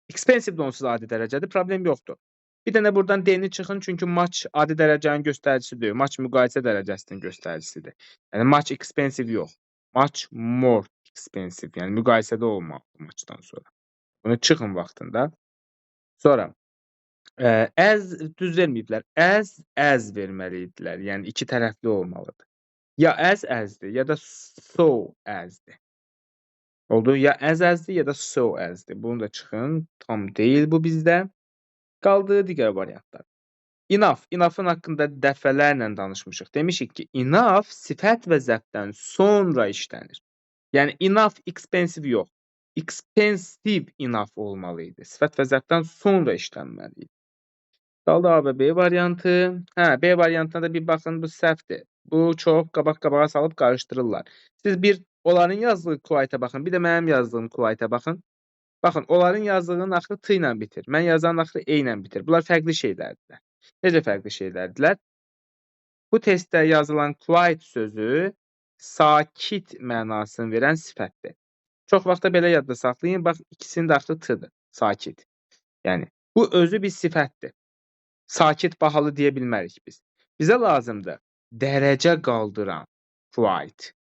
Speaker 1: Expensive də onsuz adi dərəcədir, problem yoxdur. Bir dənə buradan D-ni çıxın, çünki much adi dərəcənin göstəricisi deyil. Much müqayisə dərəcəsinin göstəricisidir. Yəni much expensive yox. Much more expensive. Yəni müqayisədə olmalıdır muchdan sonra. Bunu çıxın vaxtında. Sonra as düz verməyiblər. As verməli idilər. Yəni iki tərəfli olmalıdır. Ya as'dir, ya da so as'dir. Oldu. Ya as'dir, ya da so as'dir. Bunu da çıxın. Tam deyil bu bizdə. Qaldı digər variantlar. Enough'ın haqqında dəfələrlə danışmışıq. Demişik ki, enough sifət və zəbdən sonra işlənir. Yəni enough expensive yox. Expensive enough olmalı idi. Sifət və zəbdən sonra işlənməli idi. Qaldı A və B variantı. B variantına da bir baxın, bu səhvdir. Bu çox qabaq-qabağa salıb qarışdırırlar. Siz bir onların yazdığı quite'a baxın, bir də mənim yazdığım quite'a baxın. Baxın, onların yazdığının axırı T ilə bitir. Mən yazanın axırı E ilə bitir. Bunlar fərqli şeylərdirlər. Necə fərqli şeylərdirlər? Bu testdə yazılan quiet sözü sakit mənasını verən sifətdir. Çox vaxtda belə yadda saxlayın. Bax, ikisinin də axırı T-dir. Sakit. Yəni, bu özü bir sifətdir. Sakit bahalı deyə bilmərik biz. Bizə lazımdır dərəcə qaldıran quiet.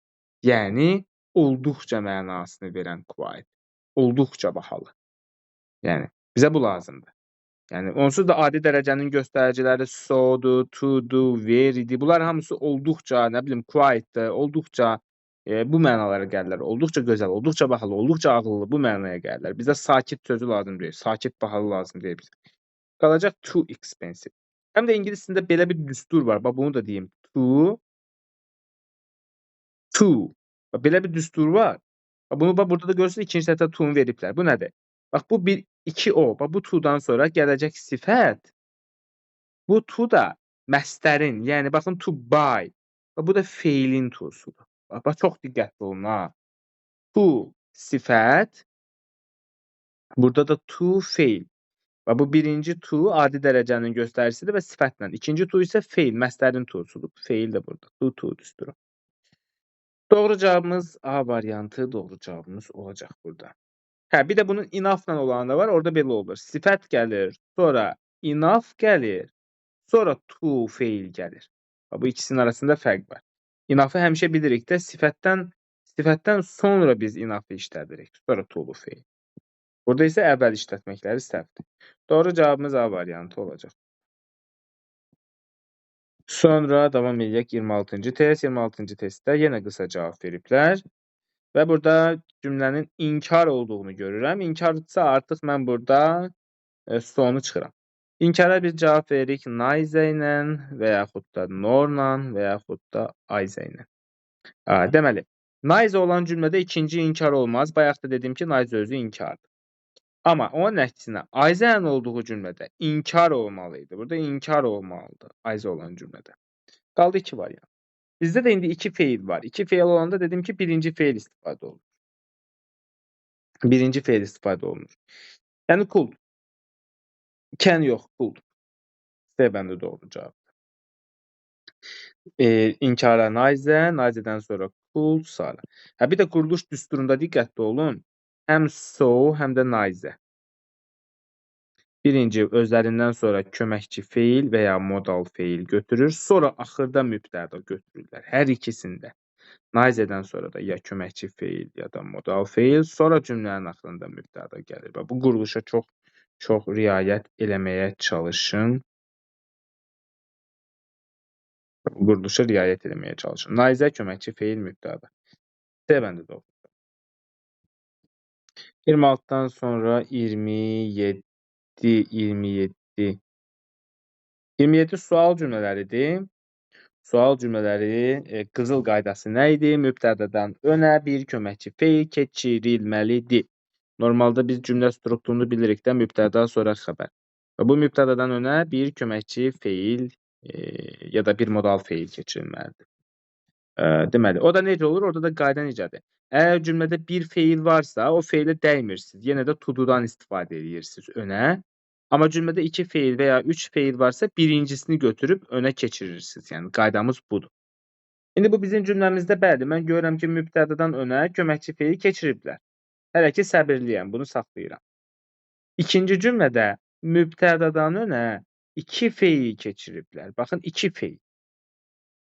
Speaker 1: Yəni, olduqca mənasını verən quiet. Olduqca bahalı. Yəni, bizə bu lazımdır. Yəni, onsuz da adi dərəcənin göstəriciləri so-dur, to-dur, very-dir. Bunlar hamısı olduqca, nə bilim, quiet-dir, olduqca bu mənalara gəlirlər. Olduqca gözəl, olduqca bahalı, olduqca ağıllı bu mənaya gəlirlər. Bizə sakit sözü lazım deyil, sakit bahalı lazım deyil bizə. Qalacaq too expensive. Həm də ingilis dilində belə bir düstur var. Bax, bunu da deyim. To. Belə bir düstur var. Bunu bax, burada da görürsünüz, ikinci sətrə to-nu veriblər. Bu nədir? Bax, bu bir, iki o. Bax, bu to-dan sonra gələcək sifət. Bu to da məstərin, yəni baxın, to buy. Bax, bu da feilin to-sudur. Bax, çox diqqətli olun, ha. To sifət. Burada da to feil. Bax, bu birinci to adi dərəcənin göstəricisidir və sifətlə. İkinci to isə feil, məstərin to-sudur. Feil də burada. To düsturu. Doğru cavabımız A variantı doğru cavabımız olacaq burada. Bir də bunun enough-la olanı da var. Orada belə olur. Sifət gəlir, sonra enough gəlir, sonra to feil gəlir. Bu ikisinin arasında fərq var. Enough-ı həmişə bilirik də sifətdən sonra biz enough-ı işlədirik. Sonra to feil. Burada isə əvvəl işlətməkləri səhvdir. Doğru cavabımız A variantı olacaq. Sonra davam edək 26-cı test. 26-cı testdə yenə qısa cavab veriblər. Və burada cümlənin inkar olduğunu görürəm. İnkarsa artıq mən burada sonu çıxıram. İnkara biz cavab veririk neither ilə və yaxud da nor ilə və yaxud da either ilə. Deməli, neither olan cümlədə ikinci inkar olmaz. Bayaq da dedim ki, neither özü inkardır. Amma onun əksinə either olduğu cümlədə inkar olmalıydı. Burada inkar olmalıdır either olan cümlədə. Qaldı iki variant. Bizdə də indi iki feil var. İki feil olanda dedim ki, birinci feil istifadə olunur. Birinci feil istifadə olunur. Yəni could. Can yox, could. C bəndə doğru cavab. İnkara neither, neither'dən sonra could, sonra. Bir də quruluş düsturunda diqqətli olun. Həm so, həm də neither. Birinci özlərindən sonra köməkçi feil və ya modal feil götürür. Sonra axırda mübtəda götürürlər. Hər ikisində. Neither'dən sonra da ya köməkçi feil ya da modal feil. Sonra cümlənin axırında mübtəda gəlir. Bu quruluşa çox riayət eləməyə çalışın. Quruluşa riayət eləməyə çalışın. Neither köməkçi feil mübtəda. C bəndə doğru. 26-dan sonra 27 sual cümlələridir. Sual cümlələri qızıl qaydası nə idi? Mübtədadan önə bir köməkçi feil keçirilməlidir. Normalda biz cümlə strukturunu bilirik də mübtəda sonra xəbər. Və bu mübtədadan önə bir köməkçi feil ya da bir modal feil keçirilməlidir. Deməli, o da necə olur? Orada da qayda necədir? Əgər cümlədə bir feil varsa, o feilə dəymirsiniz. Yenə də to-do'dan istifadə edirsiniz önə. Amma cümlədə iki feil və ya üç feil varsa, birincisini götürüb önə keçirirsiniz. Yəni, qaydamız budur. İndi bu bizim cümləmizdə bəli. Mən görürəm ki, mübtədadan önə köməkçi feil keçiriblər. Hələ ki, səbirliyəm, bunu saxlayıram. İkinci cümlədə mübtədadan önə iki feil keçiriblər. Baxın, iki feil.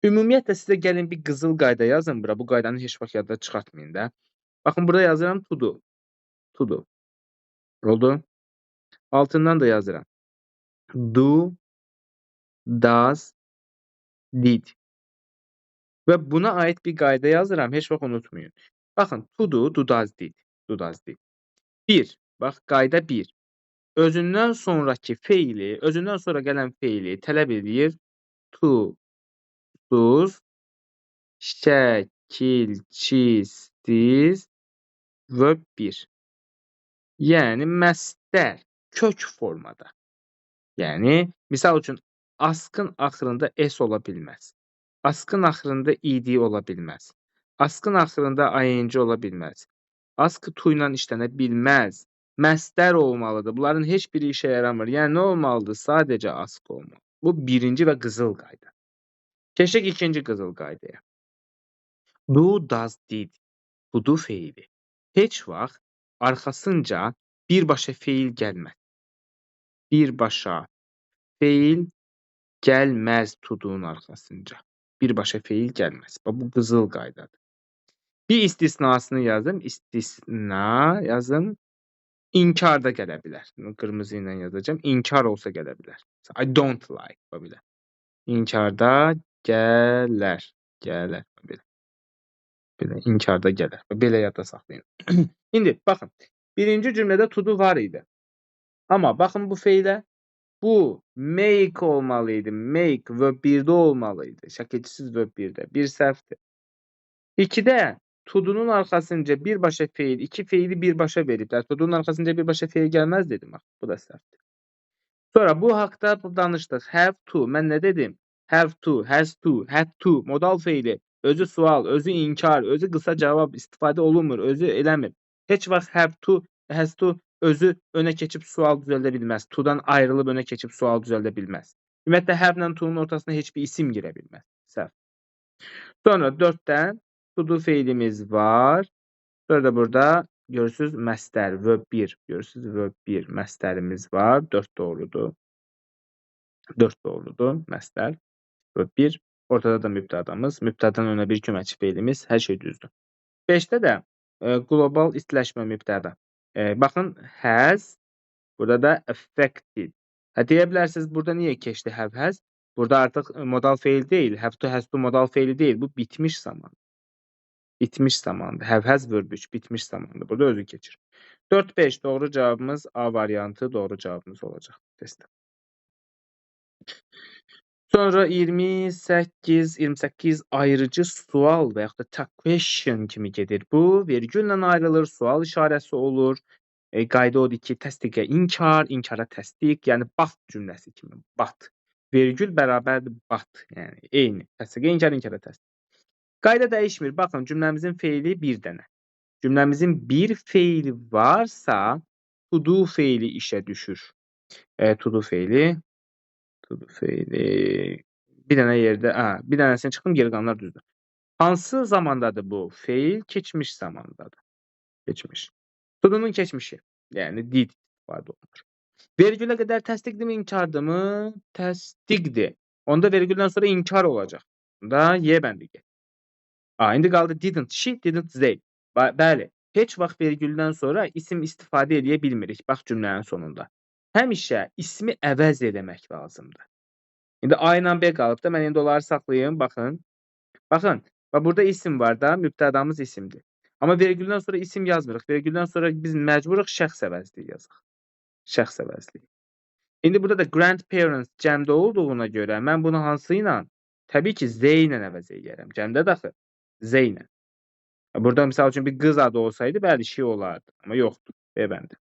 Speaker 1: Ümumiyyətlə sizə gəlin bir qızıl qayda yazın bura. Bu qaydanı heç vaxt yadda çıxartmayın da. Baxın, burada yazıram to do. To do. Oldu? Altından da yazıram. Do, does, did. Və buna aid bir qayda yazıram. Heç vaxt unutmayın. Baxın, to do, do, does, did. Do, does, did. Bir. Bax, qayda bir. Özündən sonraki feili, özündən sonra gələn feili tələb edir. To, does, şəkil, çizdiz, verb 1. Yəni, məstər kök formada. Yəni, misal üçün, askın axırında s ola bilməz. Askın axırında id ola bilməz. Askın axırında ing ola bilməz. Ask to ilə işlənə bilməz. Məstər olmalıdır. Bunların heç biri işə yaramır. Yəni, nə olmalıdır? Sadəcə ask olmalı. Bu birinci və qızıl qayda. Keçək ikinci qızıl qaydaya. Do, does, did. Budu feili. Heç vaxt arxasınca birbaşa feil gəlməz. Birbaşa feil gəlməz to-do'nun arxasınca. Birbaşa feil gəlməz. Bu qızıl qaydadır. Bir istisnasını yazım. İstisna yazım. İnkar da gələ bilər. Qırmızı ilə yazacağım. İnkar olsa gələ bilər. I don't like. Belə. İnkarda gələr. Gələr. Belə. İnkarda gələr. Belə yadda saxlayın. İndi, baxın. Birinci cümlədə to-do var idi. Amma baxın bu feilə. Bu make olmalıydı. Make verb 1'də olmalıydı. Şəkilçisiz verb 1'də. Bir səhvdir. 2'də to-do'nun arxasınca birbaşa feil, iki feili birbaşa veriblər. To-do'nun arxasınca birbaşa feil gəlməz dedim. Bu da səhvdir. Sonra bu haqda danışdıq. Have to. Mən nə dedim? Have to, has to, had to. Modal feili. Özü sual, özü inkar, özü qısa cavab istifadə olunmur, özü eləmir. Heç vaxt have to, has to özü önə keçib sual düzəldə bilməz. To-dan ayrılıb önə keçib sual düzəldə bilməz. Ümumiyyətlə, have ilə to-nun ortasına heç bir isim girə bilməz. Səhv. Sonra 4'dən to-do feilimiz var. Sonra da burada görürsünüz məstər, verb 1. Görürsünüz verb 1 məstərimiz var. 4 doğrudur. 4 doğrudur məstər. Verb 1. Ortada da mübtədamız. Mübtədadan önə bir köməkçi feilimiz. Hər şey düzdür. 5'də də qlobal istiləşmə mübtəda. Baxın, has, burada da affected. Deyə bilərsiniz, burada niyə keçdi have has? Burada artıq modal feil deyil, have to has to modal feili deyil, bu bitmiş zaman. Bitmiş zamandır. Have has verb 3 bitmiş zamandır. Burada özü keçir. 4-5 doğru cavabımız A variantı doğru cavabımız olacaq testdə. Sonra 28 ayrıcı sual və yaxud da tag question kimi gedir. Bu vergüllə ayrılır, sual işarəsi olur. Qayda odur ki, təsdiqə inkar, inkara təsdiq, yəni but cümləsi kimi. But. Vergül bərabərdir but. Yəni eyni. Təsdiqə inkar, inkara təsdiq. Qayda dəyişmir. Baxın, cümləmizin feili bir dənə. Cümləmizin bir feili varsa, to do feili işə düşür. To do feili bir dənə yerdə, bir dənəsini çıxdım, geri qalanlar düzdür. Hansı zamandadır bu? Feil keçmiş zamandadır. Keçmiş. To do'nun keçmişi. Yəni did istifadə olunur. Vergülə qədər təsdiqdirmi, inkardırmı? Təsdiqdir. Onda vergüldən sonra inkar olacaq. Da Y bəndigi. İndi qaldı didn't she, didn't they. Bəli, heç vaxt vergüldən sonra isim istifadə edə bilmirik. Bax cümlənin sonunda. Həmişə ismi əvəz eləmək lazımdır. İndi A ilə B qalıb da, mən indi onları saxlayım, baxın. Baxın, burada isim var da, mübtədamız isimdir. Amma vergüldən sonra isim yazmırıq. Vergüldən sonra biz məcburuq şəxs əvəzliyi yazaq. Şəxs əvəzliyi. İndi burada da grandparents cəmdə olduğuna görə mən bunu hansı ilə? Təbii ki, Z ilə əvəz edərəm. Cəmdə daxı Z ilə. Burada misal üçün bir qız adı olsaydı, bəli, şey olardı. Amma yoxdur. B bəndi.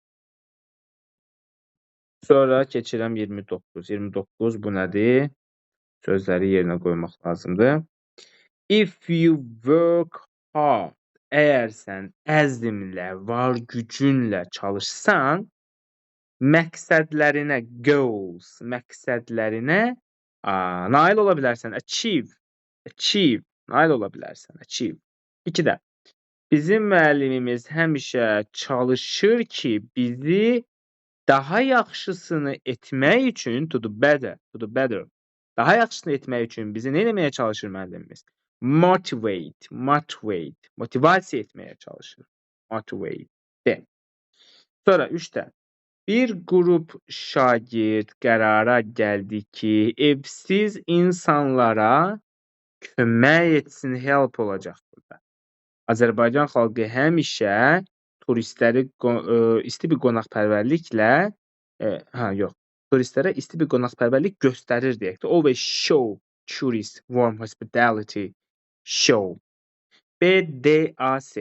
Speaker 1: Sonra keçirəm 29. 29 bu nədir? Sözləri yerinə qoymaq lazımdır. If you work hard, əgər sən əzmlə, var gücünlə çalışsan, məqsədlərinə, goals, məqsədlərinə nail ola bilərsən. Achieve, nail ola bilərsən. Achieve. 2-də, bizim müəllimimiz həmişə çalışır ki, bizi daha yaxşısını etmək üçün, to do better, daha yaxşısını etmək üçün bizi nə etməyə çalışır müəllimimiz? Motivasiya etməyə çalışır. Motivate. Sonra 3-də, bir qrup şagird qərara gəldi ki, evsiz insanlara kömək etsin, help olacaq burada. Azərbaycan xalqı həmişə turistləri isti bir qonaqpərvərliklə, turistlərə isti bir qonaqpərvərlik göstərir deyək də. Always show tourists warm hospitality. Show. BDAS.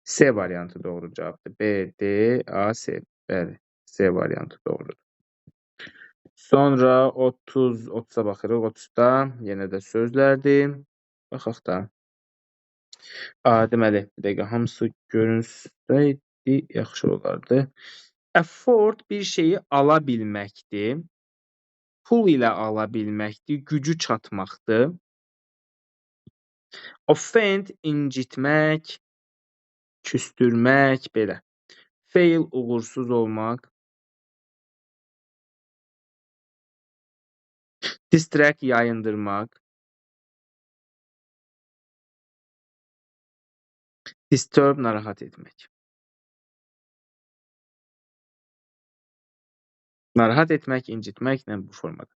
Speaker 1: S variantı doğru cavabdır. BDAS. Bəli, S variantı doğrudur. Sonra 30'a baxırıq. 30'da yenə də sözlərdir. Baxaq da. Deməli, bir dəqiqə hamısı görünsəydi yaxşı olardı. Afford bir şeyi ala bilməkdir. Pul ilə ala bilməkdir. Gücü çatmaqdır. Offend incitmək, küstürmək, belə. Fail uğursuz olmaq. Distract yayındırmaq. Disturb narahat etmək. Narahat etmək, incitməklə bu formada.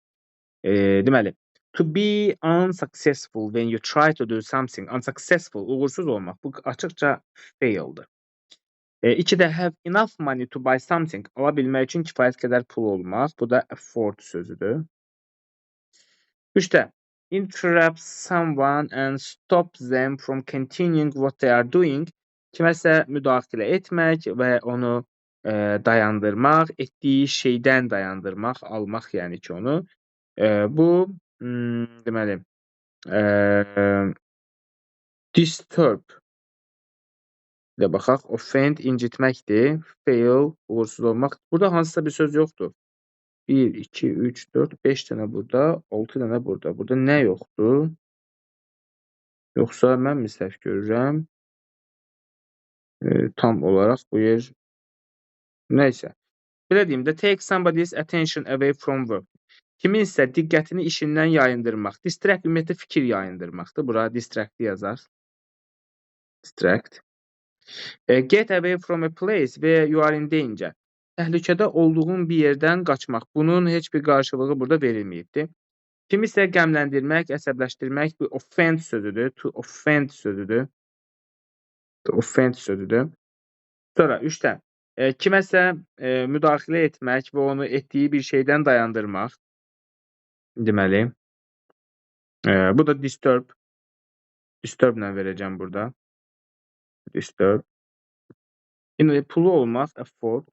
Speaker 1: Deməli, to be unsuccessful when you try to do something. Unsuccessful, uğursuz olmaq. Bu açıqca faildir. 2-də have enough money to buy something. Ala bilmək üçün kifayət qədər pul olmaq. Bu da afford sözüdür. 3-də interrupt someone and stop them from continuing what they are doing. Kiməsə müdaxilə etmək və onu dayandırmaq, etdiyi şeydən dayandırmaq, almaq yəni ki onu. Bu deməli disturb ilə baxaq. Offend incitməkdir. Fail uğursuz olmaq. Burada hansısa bir söz yoxdur. 1, 2, 3, 4, 5 dənə burada, 6 dənə burada. Burada nə yoxdur? Yoxsa mən mi səhv görürəm? Tam olaraq bu yer nəysə. Belə deyim də, take somebody's attention away from work. Kiminsə diqqətini işindən yayındırmaq. Distract ümumiyyətlə fikir yayındırmaqdır. Bura distract yazar. Distract. Get away from a place where you are in danger. Təhlükədə olduğun bir yerdən qaçmaq. Bunun heç bir qarşılığı burada verilməyibdir. Kimisə qəmləndirmək, əsəbləşdirmək bu offend sözüdür. To offend sözüdür. To offend sözüdür. Sonra 3-dən kiməsə müdaxilə etmək və onu etdiyi bir şeydən dayandırmaq. Deməli, bu da disturb. Disturblə verəcəm burada. Disturb. İndi pulu olmaz, afford.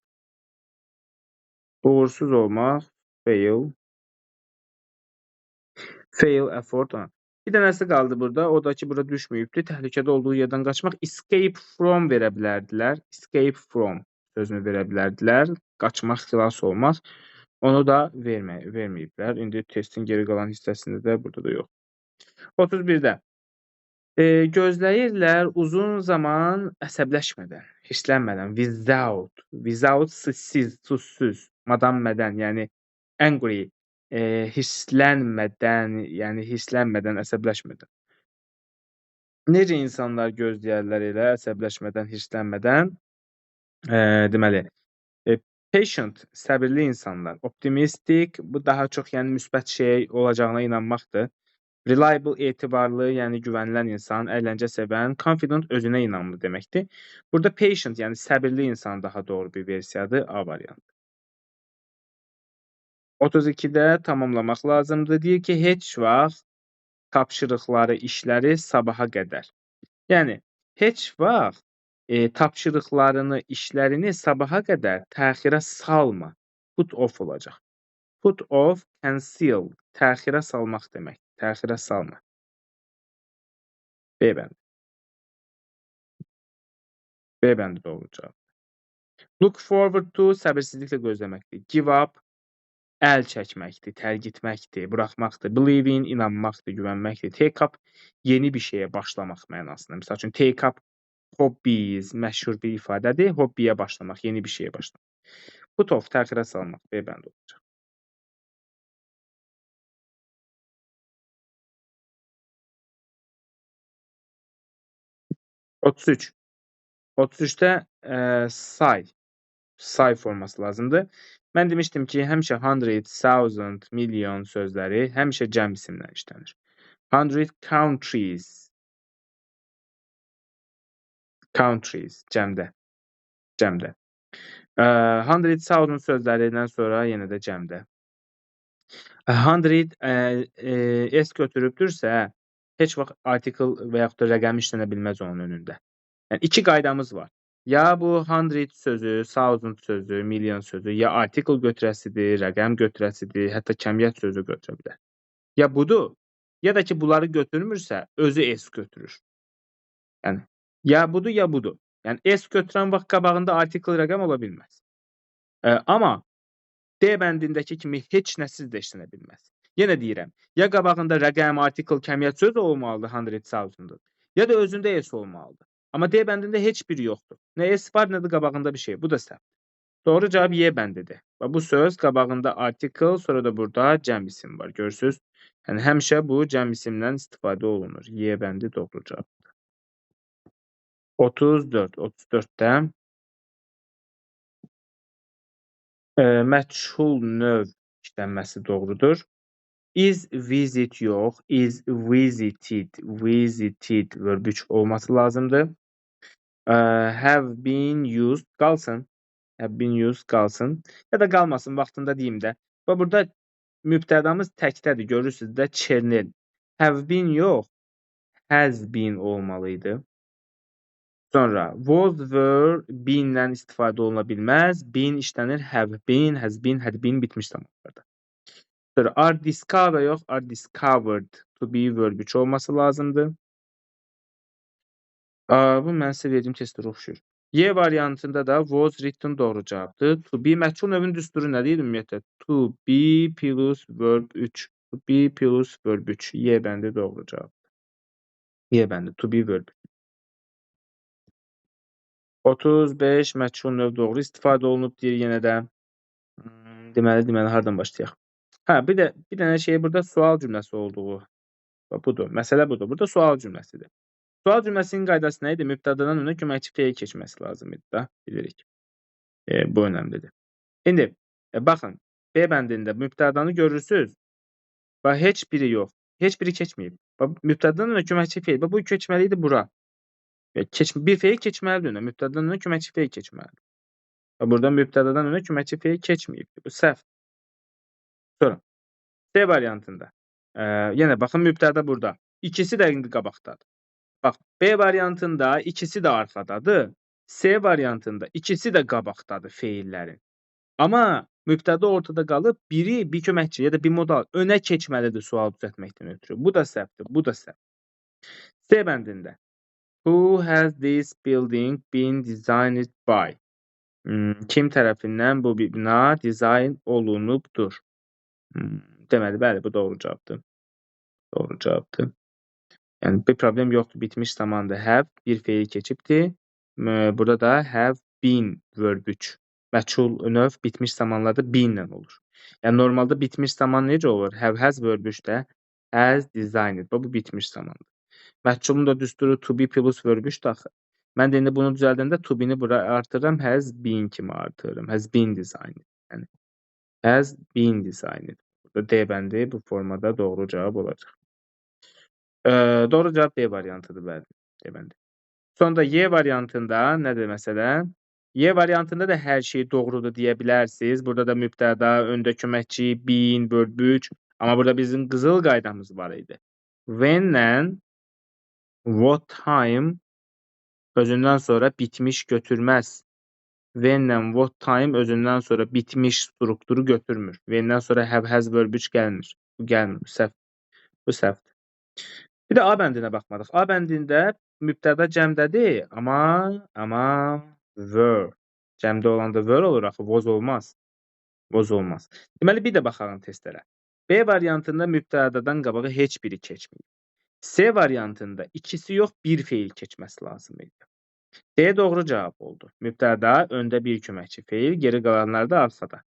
Speaker 1: Uğursuz olmaq, fail. Fail, afford. Bir dənəsi qaldı burada. O da ki, burada düşməyibdir. Təhlükədə olduğu yerdən qaçmaq. Escape from verə bilərdilər. Escape from sözünü verə bilərdilər. Qaçmaq, xilas olmaq. Onu da verməyiblər. İndi testin geri qalan hissəsində də burada da yox. 31-də. Gözləyirlər uzun zaman əsəbləşmədən, hirslənmədən, without susuz, madanmədən, yəni angry, hirslənmədən, əsəbləşmədən. Necə insanlar gözləyərlər elə əsəbləşmədən, hirslənmədən? Deməli, patient, səbirli insanlar, optimistic, bu daha çox yəni müsbət şey olacağına inanmaqdır. Reliable, etibarlı, yəni güvənilən insan, əyləncə sevən, confident, özünə inamlı deməkdir. Burada patient, yəni səbirli insan daha doğru bir versiyadır, A variantı. 32-də tamamlamaq lazımdır. Deyir ki, heç vaxt tapşırıqları, işləri sabaha qədər. Yəni, heç vaxt tapşırıqlarını, işlərini sabaha qədər təxirə salma. Put off olacaq. Put off, cancel, təxirə salmaq demək. Təxirə salma. B bəndi. B bəndi doğru cavab. Look forward to, səbirsizliklə gözləməkdir. Give up, əl çəkməkdir, tərk etməkdir, buraxmaqdır. Believe in, inanmaqdır, güvənməkdir. Take up, yeni bir şeyə başlamaq mənasında. Məsəl üçün, take up hobbies, məşhur bir ifadədir. Hobbiyə başlamaq, yeni bir şeyə başlamaq. Put off, təxirə salmaq. B bəndi olacaq. Otuz 33-də say forması lazımdır. Mən demişdim ki, həmişə 100, 1000, milyon sözləri həmişə cəm isimlə işlənir. 100 countries, cəmdə. 100,000 sözlərindən sonra yenə də cəmdə. 100 s götürübdürsə, heç vaxt article və yaxud da rəqəm işlənə bilməz onun önündə. Yəni, iki qaydamız var. Ya bu 100 sözü, 1000 sözü, milyon sözü ya article götürəsidir, rəqəm götürəsidir, hətta kəmiyyət sözü götürə bilər. Ya budur, ya da ki, bunları götürmürsə, özü s götürür. Yəni, ya budur, ya budur. Yəni, s götürən vaxt qabağında article rəqəm ola bilməz. Amma D bəndindəki kimi heç nəsiz də işlənə bilməz. Yenə deyirəm, ya qabağında rəqəm, article, kəmiyyət sözü olmalıdır 100,000-dır, ya da özündə s olmalıdır. Amma D bəndində heç biri yoxdur. Nə s var, nə də qabağında bir şey. Bu da səhv. Doğru cavab Y bəndidir. Və bu söz qabağında article, sonra da burada cəm isim var. Görürsünüz? Yəni, həmişə bu cəm isimdən istifadə olunur. Y bəndi doğru cavabdır. 34-də məchul növ işlənməsi doğrudur. Is visit yox, is visited verb 3 olması lazımdır. Have been used qalsın. Have been used qalsın. Ya da qalmasın, vaxtında deyim də. Və burada mübtədamız təkdədir. Görürsünüz də Çernel. Have been yox, has been olmalıydı. Sonra was, were, been-lə istifadə oluna bilməz. Been işlənir. Have been, has been, had been bitmiş zamanlarda. Sonra are discovered yox, are discovered to be verb 3 olması lazımdır. Bu mən sizə verdiyim testlərə oxşuyur. Y variantında da was written doğru cavabdır. To be məchul növün düsturu nədir ümumiyyətlə? To be plus verb 3. To be plus verb 3. Y bəndi doğru cavabdır. Y bəndi to be verb 3. 35 məchul növ doğru istifadə olunub deyir yenə də. Deməli hardan başlayaq? Bir dənə şey burada sual cümləsi olduğu. Budur. Məsələ budur. Burada sual cümləsidir. Sual cümləsinin qaydası nə idi? Mübtədadan önə köməkçi feil keçməsi lazım idi da, bilirik. Bu önəmlidir. İndi baxın, B bəndində mübtədanı görürsüz. Bax, heç biri yox. Heç biri keçməyib. Bax, mübtədadan önə köməkçi feil. Bax, bu keçməli idi bura. Bir feil keçməlidir önə. Mübtədadan önə köməkçi feil keçməlidir. Bax, burada mübtədadan önə köməkçi feil keçməyib. Bu səhv. Sonra C variantında. Yenə baxın, mübtəda burada. İkisi də indi qabaqdadır. Bax, B variantında ikisi də arxadadır. C variantında ikisi də qabaqdadır feillərin. Amma mübtəda ortada qalıb, biri bir köməkçi ya da bir modal önə keçməlidir sual düzəltməkdən ötürü. Bu da səhvdir, bu da səhv. C bəndində. Who has this building been designed by? Kim tərəfindən bu bina dizayn olunubdur? Deməli, bəli, bu doğru cavabdır. Doğru cavabdır. Yəni, bir problem yoxdur. Bitmiş zamandır. Have bir feil keçibdir. Burada da have been verb 3. Məchul növ bitmiş zamanlarda been ilə olur. Yəni, normalda bitmiş zaman necə olur? Have has verb 3-də has designed. Bu bitmiş zamandır. Məchulun da düsturu to be plus verb 3-də axı. Mən də indi bunu düzəldəndə to be-ni bura artırıram, has been kimi artırıram. Has been designed. Yəni, has been designed. Burada D bəndi bu formada doğru cavab olacaq. Doğru cavab B variantıdır, bəli. D bəndi. Sonda Y variantında nədir məsələ? Y variantında da hər şey doğrudur deyə bilərsiniz. Burada da mübtəda, öndə köməkçi, been, verb 3. Amma burada bizim qızıl qaydamız var idi. When-lə what time özündən sonra bitmiş götürməz. When-lə what time özündən sonra bitmiş strukturu götürmür. When-dən sonra have has verb 3 gəlmir. Bu gəlmir. Bu səhvdir. Bir də A bəndinə baxmadıq. A bəndində mübtəda cəmdədir, amma were. Cəmdə olanda were olur axı, was olmaz. Was olmaz. Deməli, bir də baxalım testlərə. B variantında mübtədadan qabağa heç biri keçməyib. C variantında ikisi yox, bir feil keçməsi lazım idi. D doğru cavab oldu. Mübtəda, öndə bir köməkçi feil, geri qalanlar da arxada.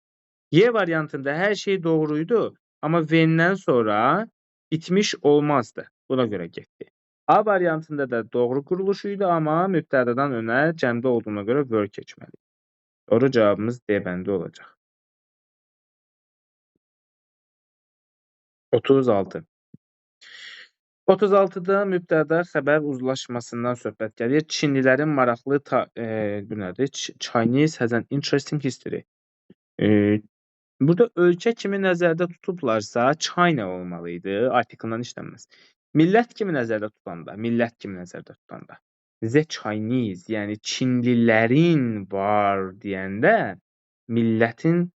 Speaker 1: Y variantında hər şey doğruydu, amma when-dən sonra bitmiş olmazdı. Buna görə getdi. A variantında da doğru quruluşuydu, amma mübtədadan önə cəmdə olduğuna görə were keçməli. Doğru cavabımız D bəndi olacaq. 36. 36-da mübtəda xəbər uzlaşmasından söhbət gəlir. Çinlilərin maraqlı bu nədir? Chinese has an interesting history. Burada ölkə kimi nəzərdə tutublarsa China olmalı idi, artikldan işlənməz. Millət kimi nəzərdə tutanda, the Chinese, yəni Çinlilərin var deyəndə millətin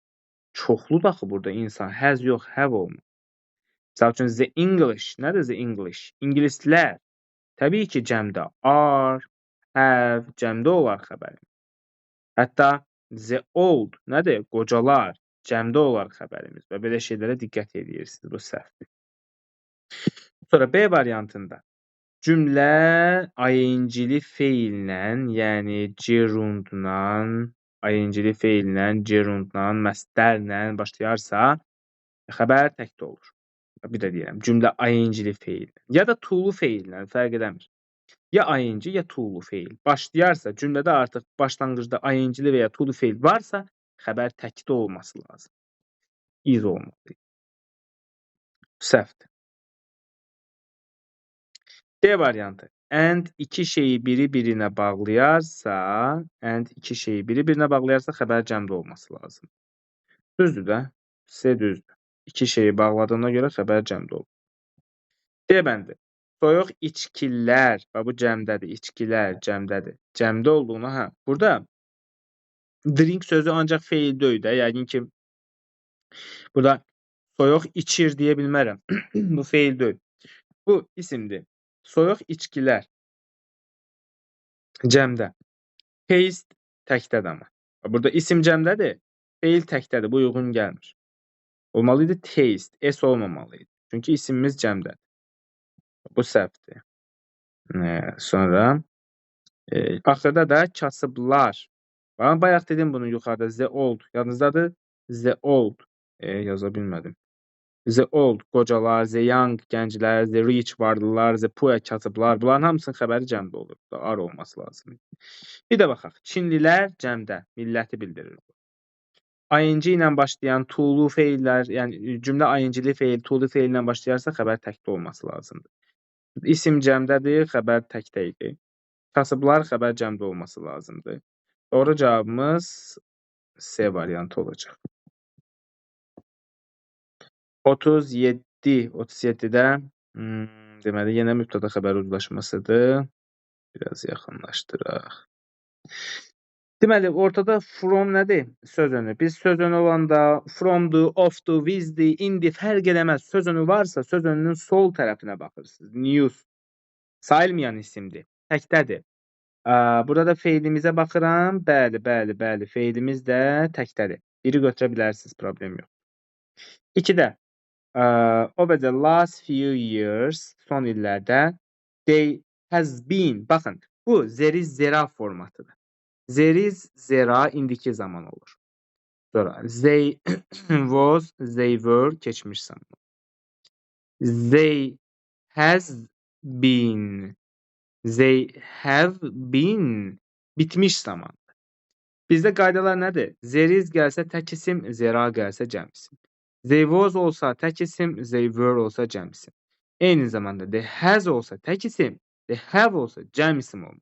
Speaker 1: çoxludur axı burada insan, has yox, have olmur. Məsəl üçün, the English, nədir the English? İngilislər, təbii ki, cəmdə are, have, cəmdə olar xəbərim. Hətta the old, nədir? Qocalar, cəmdə olar xəbərimiz və belə şeylərə diqqət edirsiniz, bu səhvdir. Sonra B variantında cümlə ing-li feillə, yəni gerundla, məstərlə başlayarsa, xəbər təkdə olur. Bir də deyirəm, cümlə ing-li feillə ya da to-lu feillə, fərq edəmir. Ya ing, ya to-lu feil başlayarsa, cümlədə artıq başlanğıcda ing-li və ya to-lu feil varsa, xəbər təkdə olması lazım. İz olmalı. Səhvdir. D variantı. And iki şeyi biri-birinə bağlayarsa, xəbər cəmdə olması lazım. Düzdür də? C düzdür. İki şeyi bağladığına görə xəbər cəmdə olur. D bəndi. Soyuq içkilər, bu cəmdədir, içkilər cəmdədir. Cəmdə olduğuna, burada drink sözü ancaq feil deyil də, yəqin ki, burada soyuq içir deyə bilmərəm. Bu feil deyil. Bu isimdir. Soyuq içkilər cəmdə. Taste təkdədir amma. Burada isim cəmdədir, feil təkdədir, bu uyğun gəlmir. Olmalı idi taste, s olmamalı idi. Çünki isimimiz cəmdədir. Bu səhvdir. Sonra axırda da kasıblar. Bayaq dedim bunu yuxarıda, the old. Yadınızdadır? The old. Yaza bilmədim. The old, qocalar, the young, gənclər, the rich, varlılar, the poor, kasıblar. Bunların hamısının xəbəri cəmdə olur. Da ar olması lazım. Bir də baxaq. Çinlilər cəmdə, milləti bildirir. ING ilə başlayan to-lu feillər, yəni cümlə ING-li feil, to-lu feil ilə başlayarsa xəbər təkdə olması lazımdır. İsim cəmdədir, xəbər təkdə idi. Kasıblar xəbər cəmdə olması lazımdır. Doğru cavabımız C variantı olacaq. 37-də deməli yenə mübtəda xəbər uzlaşmasıdır. Biraz yaxınlaşdıraq. Deməli, ortada from nədir? Söz önü. Biz söz önü olanda from'du, of'du, with'di, indi fərq eləməz. Söz önü varsa söz önünün sol tərəfinə baxırsınız. News. Sayılmayan isimdir. Təkdədir. Burada feilimizə baxıram. Bəli. Feilimiz də təkdədir. Biri götürə bilərsiniz, problem yox. 2-də over the last few years, son illərdə they has been, baxın, bu there is zera formatıdır. There is zera indiki zaman olur. Sonra they was, they were keçmiş zaman. They has been, they have been bitmiş zaman. Bizdə qaydalar nədir? There is gəlsə tək isim, zera gəlsə cəm isim. They was olsa tək isim, they were olsa cəm isim. Eyni zamanda they has olsa tək isim, they have olsa cəm isim olmalı.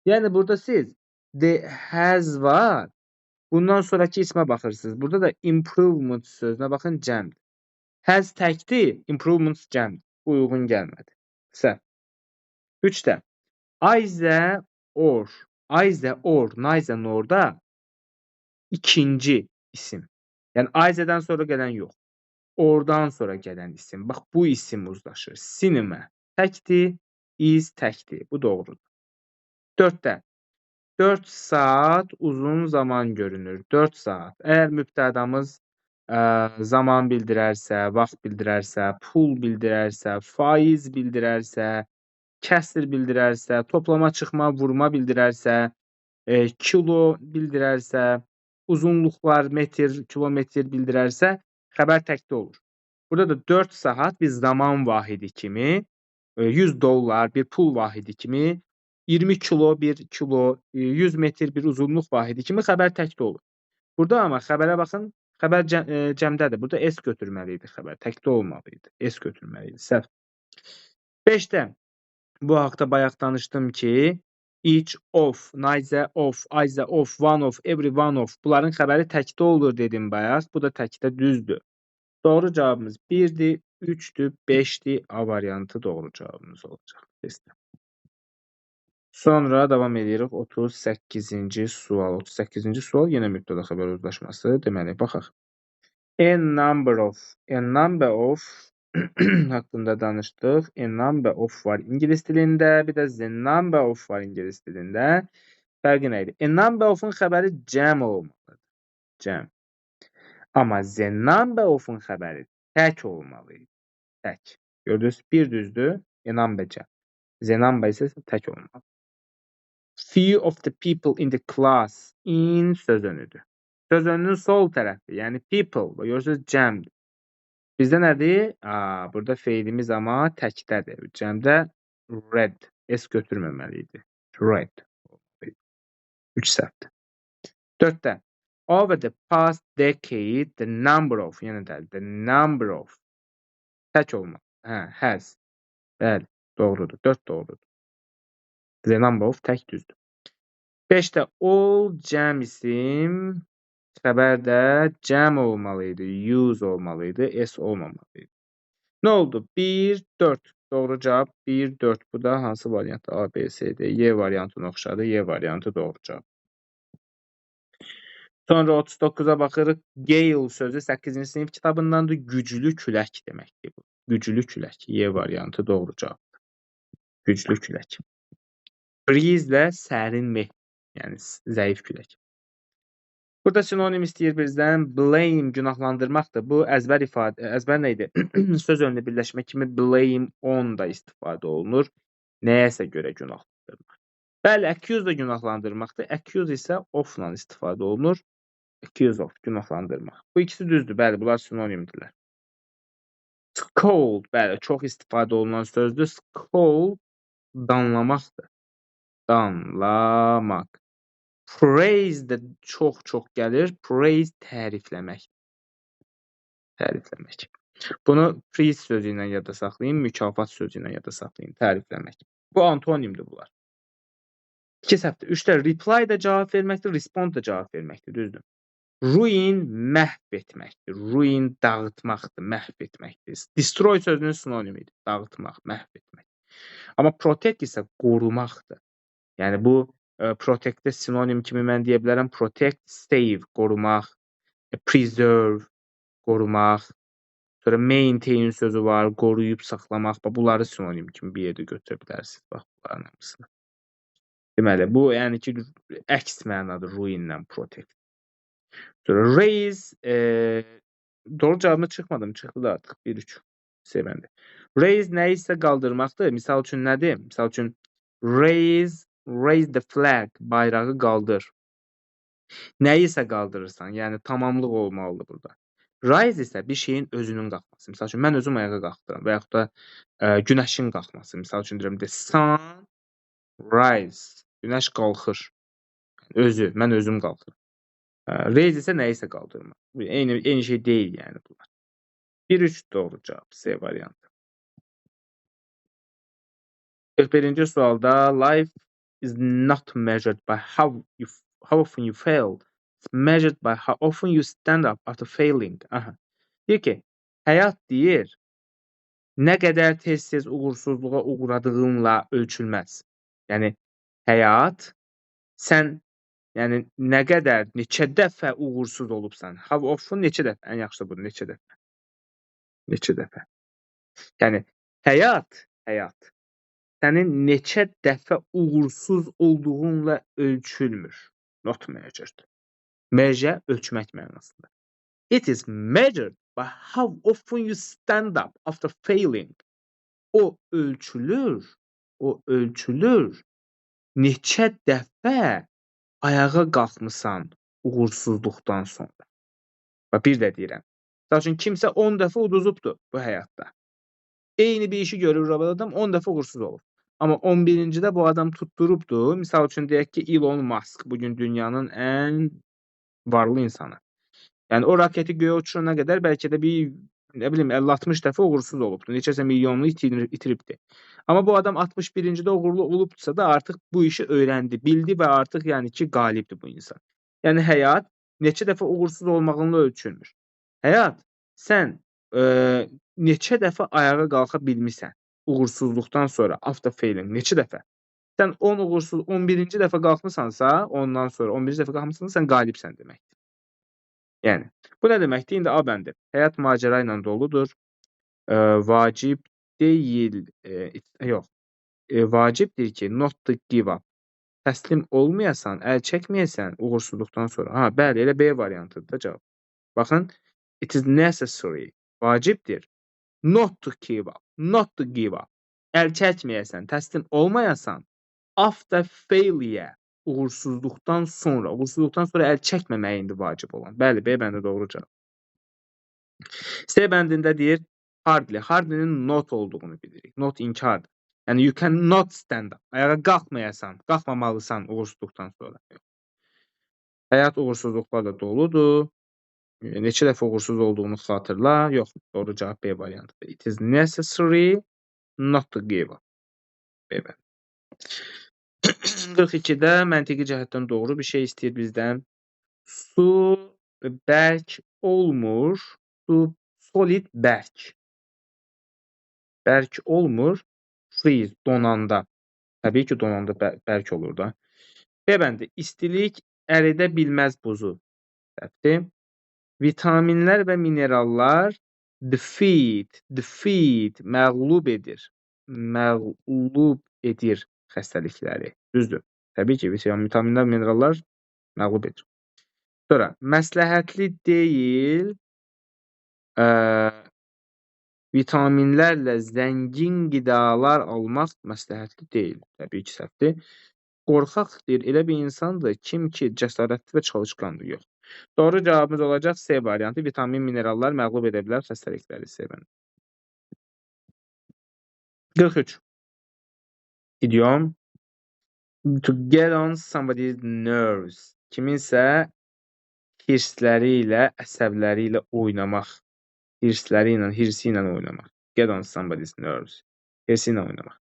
Speaker 1: Yəni burada siz they has var. Bundan sonraki ismə baxırsınız. Burada da improvement sözünə baxın, cəmdir. Has təkdir, improvement cəmdir. Bu uyğun gəlmədi. Səhv. 3-də either or, either or, neither nor'da ikinci isim. Yəni either'dan sonra gələn yox. Oradan sonra gələn isim. Bax bu isim uzlaşır. Cinema təkdir, is təkdir. Bu doğrudur. 4-də 4 saat uzun zaman görünür. 4 saat. Əgər mübtədamız zaman bildirərsə, vaxt bildirərsə, pul bildirərsə, faiz bildirərsə, kəsr bildirərsə, toplama, çıxma, vurma bildirərsə, kilo bildirərsə, uzunluqlar, metr, kilometr bildirərsə, xəbər təkdə olur. Burada da 4 saat bir zaman vahidi kimi, $100 bir pul vahidi kimi, 20 kilo bir kilo, 100 metr bir uzunluq vahidi kimi xəbər təkdə olur. Burada amma xəbərə baxın, xəbər cəmdədir. Burada S götürməli idi xəbər, təkdə olmalı idi. S götürməli idi. Səhv. 5-də bu haqda bayaq danışdım ki, each of, neither of, either of, one of, every one of bunların xəbəri təkdə olur dedim bayaq. Bu da təkdə düzdür. Doğru cavabımız 1-dir, 3-dür, 5-dir. A variantı doğru cavabımız olacaq. Sonra davam edirik 38-ci sual. 38-ci sual yenə mübtəda xəbər uzlaşması. Deməli, baxaq. A number of haqqında danışdıq. A number of var ingilis dilində, bir də the number of var ingilis dilində. Fərqi nə idi? A number of-un xəbəri cəm olmalıdır. Cəm. Amma the number of-un xəbəri tək olmalıydı. Tək. Gördünüz? Bir düzdür. A number cəm. The number isə tək olmalı. Few of the people in the class in söz önüdür. Söz önünün sol tərəfi, yəni people, görürsünüz cəmdir. Bizdə nədir? Burada feilimiz amma təkdədir. Cəmdə read. S götürməməli idi. Read. 3 səhvdir. 4-də over the past decade the number of, yəni də the number of tək olmalı. Has. Bəli, doğrudur. 4 doğrudur. The number of tək düzdür. 5-də all cəm isim, xəbər də cəm olmalıydı, use olmalıydı, S olmamalıydı. Nə oldu? 1, 4. Doğru cavab 1, 4. Bu da hansı variantı? A, B, C, D. Y variantına oxşadı. Y variantı doğru cavab. Sonra 39-a baxırıq. Gale sözü 8-ci sinif kitabındandır. Güclü külək deməkdir bu. Güclü külək. Y variantı doğru cavab. Güclü külək. Breeze ilə sərin meh. Yəni zəif külək. Burada sinonim istəyir bizdən blame günahlandırmaqdır. Bu əzbər ifadə, əzbər nə idi? Söz önlü birləşmə kimi blame on da istifadə olunur. Nəyəsə görə günahlandırmaq. Bəli, accuse da günahlandırmaqdır. Accuse isə of-la istifadə olunur. Accuse of günahlandırmaq. Bu ikisi düzdür. Bəli, bunlar sinonimdirlər. Scold, bəli, çox istifadə olunan sözdür. Scold danlamaqdır. Danlamaq. Praise də çox gəlir. Praise tərifləmək. Tərifləmək. Bunu praise sözü ilə yadda saxlayın, mükafat sözü ilə yadda saxlayın, tərifləmək. Bu antonimdir bunlar. 2 səhvdir. 3-də reply də cavab verməkdir, respond da cavab verməkdir, düzdür. Ruin məhv etməkdir. Ruin dağıtmaqdır, məhv etməkdir. Destroy sözünün sinonimidir. Dağıtmaq, məhv etmək. Amma protect isə qorumaqdır. Yəni bu protect-də sinonim kimi mən deyə bilərəm protect, save, qorumaq, preserve, qorumaq. Sonra maintain sözü var, qoruyub saxlamaq. Bunları sinonim kimi bir yerdə götürə bilərsiniz. Bax, bunların hamısını. Deməli, bu yəni ki, əks mənadır ruinlə protect. Sonra raise, doğru cavabına çıxmadım, çıxdı da artıq 1-3 sevəndi. Raise nə isə qaldırmaqdır. Misal üçün nədir? Misal üçün raise the flag, bayrağı qaldır. Nəyi isə qaldırırsan, yəni tamamlıq olmalıdır burada. Rise isə bir şeyin özünün qalxması. Misal üçün mən özüm ayağa qalxdıram və yaxud da günəşin qalxması. Misal üçün deyirəm the sun rise. Günəş qalxır. Özü, mən özüm qalxıram. Raise isə nə isə qaldırmaq. Eyni şey deyil yəni bunlar. 1-3 doğru cavab C variantı. 41-ci sualda life is not measured by how often you fail. It's measured by how often you stand up after failing. Aha. Deyir ki, həyat deyir, nə qədər tez-tez uğursuzluğa uğradığınla ölçülməz. Yəni, həyat, sən yəni nə qədər, neçə dəfə uğursuz olubsan. How often, neçə dəfə. Ən yaxşı budur, neçə dəfə. Neçə dəfə. Yəni, həyat, sənin neçə dəfə uğursuz olduğunla ölçülmür. Not measured. Measure, ölçmək mənasında. It is measured by how often you stand up after failing. O ölçülür. Neçə dəfə ayağa qalxmısan uğursuzluqdan sonra. Və bir də deyirəm. Məsələn, kimsə 10 dəfə uduzubdur bu həyatda. Eyni bir işi görür adam 10 dəfə uğursuz olur. Amma 11-cidə bu adam tutturubdur. Misal üçün deyək ki, Elon Musk bugün dünyanın ən varlı insanı. Yəni o raketi göyə uçurana qədər bəlkə də bir, nə bilim, 50-60 dəfə uğursuz olubdur. Neçəsə milyonlu itiribdir. Amma bu adam 61-cidə uğurlu olubdursa da artıq bu işi öyrəndi, bildi və artıq yəni ki, qalibdir bu insan. Yəni həyat neçə dəfə uğursuz olmağınla ölçülmür. Həyat sən neçə dəfə ayağa qalxa bilmisən uğursuzluqdan sonra, after failing, neçə dəfə? Sən 11-ci dəfə qalxmısansa, ondan sonra 11-ci dəfə qalxmısansa, sən qalibsən deməkdir. Yəni, bu nə deməkdir? İndi A bəndi. Həyat macəra ilə doludur. Vacib deyil, yox. Vacibdir ki, not to give up. Təslim olmayasan, əl çəkməyəsən uğursuzluqdan sonra. Ha, bəli, elə B variantıdır da cavab. Baxın, it is necessary. Vacibdir. Not to give up. Əl çəkməyəsən, təslim olmayasan, after failure. Uğursuzluqdan sonra əl çəkməməyə indi vacib olan. Bəli, B bəndə doğru cavab. C bəndində deyir, hardly. Hardly'nin not olduğunu bilirik. Not inkardır. Yəni, you cannot stand up. Ayağa qalxmamalısan uğursuzluqdan sonra. Həyat uğursuzluqlarla doludur. Neçə dəfə uğursuz olduğunu xatırla. Yox, doğru cavab B variantıdır. It is necessary not to give up. B bəndi. 42-də məntiqi cəhətdən doğru bir şey istəyir bizdən. Su bərk olmur. Su solid bərk. Bərk olmur. Freeze, donanda. Təbii ki, donanda bərk olur da. B bəndi. İstilik əridə bilməz buzu. Dəfdir. Vitaminlər və minerallar defeat, məğlub edir xəstəlikləri. Düzdür. Təbii ki, vitaminlər, minerallar məğlub edir. Sonra, məsləhətli deyil, vitaminlərlə zəngin qidalar almaq məsləhətli deyil. Təbii ki, səhvdir. Qorxaq deyir, elə bir insandır, kim ki, cəsarətli və çalışqandır, yox. Doğru cavabımız olacaq C variantı. Vitamin, minerallar məğlub edə bilər xəstəlikləri. C variantı. 43. İdiom. To get on somebody's nerves. Kiminsə hirsləri ilə, əsəbləri ilə oynamaq. Hirsi ilə oynamaq. Get on somebody's nerves. Hirsi ilə oynamaq.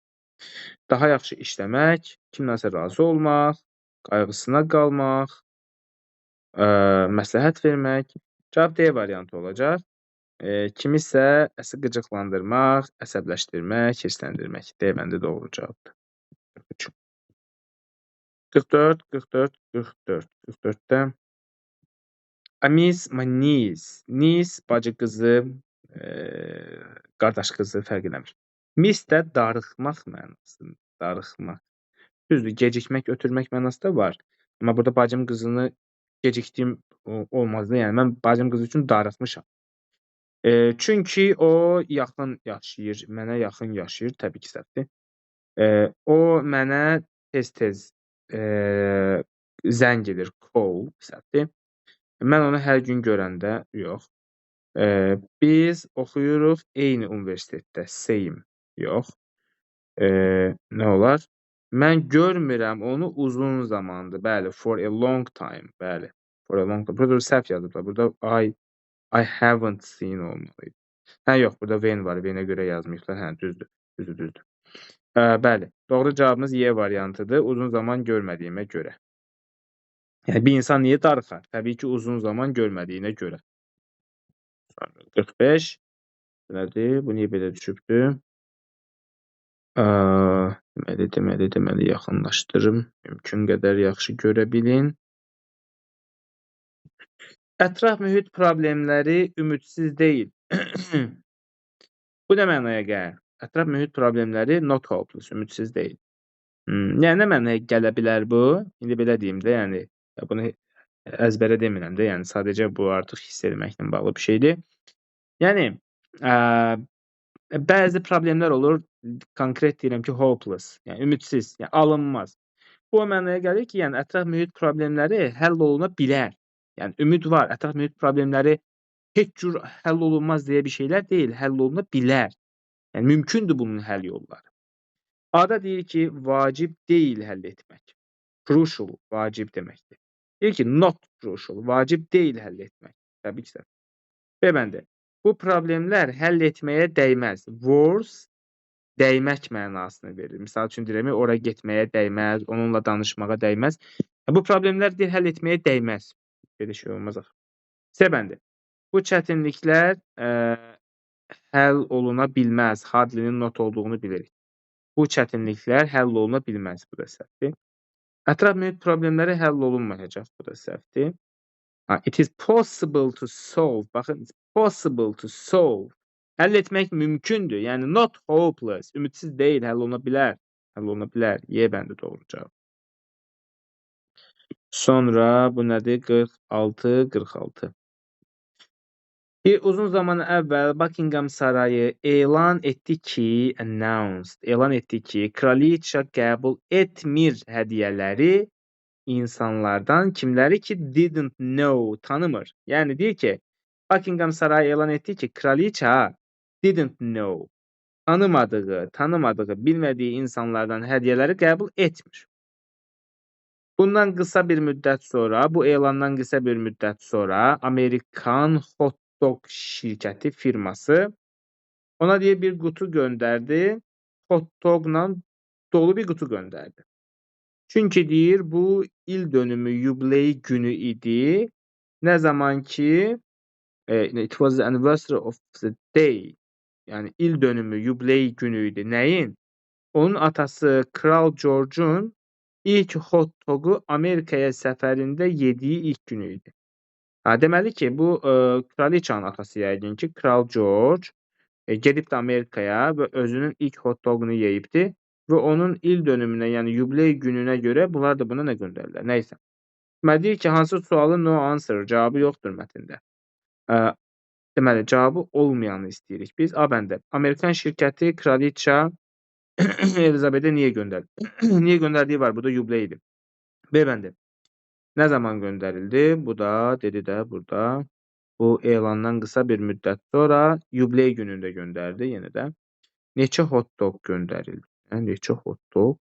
Speaker 1: Daha yaxşı işləmək, kimdənsə razı olmaq, qayğısına qalmaq, məsləhət vermək. Cavab D variantı olacaq. Kimisə qıcıqlandırmaq, əsəbləşdirmək, hirsləndirmək. D bəndi doğru cavabdır. 44, 44, 44. 44-də Amis, Manis. Nis bacı qızı, qardaş qızı fərq eləmir. Mis də darıxmaq mənasında. Darıxmaq. Düzdür, gecikmək, ötürmək mənası da var. Amma burada bacım qızını gecikdiyim olmazdı. Yəni mən bacım qızı üçün darıxmışam. Çünki o yaxın yaşayır, mənə yaxın yaşayır, təbii ki, səhvdir. O mənə tez-tez zəng edir, call, səhvdir. Mən onu hər gün görəndə, yox. Biz oxuyuruq eyni universitetdə, same, yox. Nə olar? Mən görmürəm onu uzun zamandır, bəli, for a long time, bəli, for a long time. Burada səhv yazıblar, burada I haven't seen olmalıydı. Hə, yox, burada when var, when-ə görə yazmayıblar, hə, düzdür, düzdür. Bəli, doğru cavabımız Y variantıdır, uzun zaman görmədiyimə görə. Yəni, bir insan niyə darıxar? Təbii ki, uzun zaman görmədiyinə görə. 45. Nədir? Bu niyə belə düşübdür? Deməli, yaxınlaşdırım. Mümkün qədər yaxşı görə bilin. Ətraf mühit problemləri ümidsiz deyil. Bu nə mənaya gəlir? Ətraf mühit problemləri not hopeless, ümidsiz deyil. Yəni, nə mənaya gələ bilər bu? İndi belə deyim də, yəni, bunu əzbərə demirəm də, yəni, sadəcə bu artıq hiss etməklə bağlı bir şeydir. Yəni, bəzi problemlər olur, konkret deyirəm ki, hopeless, yəni ümidsiz, yəni alınmaz. Bu o mənaya gəlir ki, yəni ətraf mühit problemləri həll oluna bilər. Yəni ümid var, ətraf mühit problemləri heç cür həll olunmaz deyə bir şeylər deyil, həll oluna bilər. Yəni mümkündür bunun həll yolları. A-da deyir ki, vacib deyil həll etmək. Crucial, vacib deməkdir. Deyir ki, not crucial, vacib deyil həll etmək. Təbii ki, B bəndə. Bu problemlər həll etməyə dəyməz. Worse, dəymək mənasını verir. Misal üçün deyirəm, ora getməyə dəyməz, onunla danışmağa dəyməz. Bu problemlər deyir, həll etməyə dəyməz. Belə şey olmaz axı. C bəndi. Bu çətinliklər həll oluna bilməz. Hardly'nin not olduğunu bilirik. Bu çətinliklər həll oluna bilməz. Bu da səhvdir. Ətraf mühit problemləri həll olunmayacaq. Bu da səhvdir. It is possible to solve. Baxın, it's possible to solve. Həll etmək mümkündür. Yəni not hopeless. Ümidsiz deyil, həll oluna bilər. Həll oluna bilər. Y bəndi doğru cavab. Sonra bu nədir? 46, 46. Uzun zaman əvvəl Buckingham sarayı elan etdi ki, kraliça qəbul etmir hədiyyələri insanlardan, kimləri ki didn't know, tanımır. Yəni deyir ki, Buckingham sarayı elan etdi ki, kraliça didn't know, tanımadığı, bilmədiyi insanlardan hədiyyələri qəbul etmir. Bundan qısa bir müddət sonra, bu elandan qısa bir müddət sonra Amerikan hot dog şirkəti firması ona deyir bir qutu göndərdi, hot dogla dolu bir qutu göndərdi. Çünki deyir bu il dönümü yubiley günü idi. Nə zaman ki it was the anniversary of the day. Yəni il dönümü yubiley günü idi. Nəyin? Onun atası Kral George'un ilk hot dogu Amerikaya səfərində yediyi ilk günü idi. Deməli ki, bu kraliçanın atası yəqin ki, Kral George gedib də Amerikaya və özünün ilk hot dogunu yeyibdi və onun il dönümünə, yəni yubiley gününə görə bunlar da buna nə göndərirlər? Nəysə. Deməli deyir ki, hansı sualın no answer, cavabı yoxdur mətndə. Deməli, cavabı olmayanı istəyirik biz. A bəndə. Amerikan şirkəti kraliça Elizabetə niyə göndərdi? Niyə göndərdiyi var, bu da yubileydir. B bəndə. Nə zaman göndərildi? Bu da, dedi də burada, bu elandan qısa bir müddət sonra yubiley günündə göndərdi yenə də. neçə hot dog göndərildi? Neçə hot dog?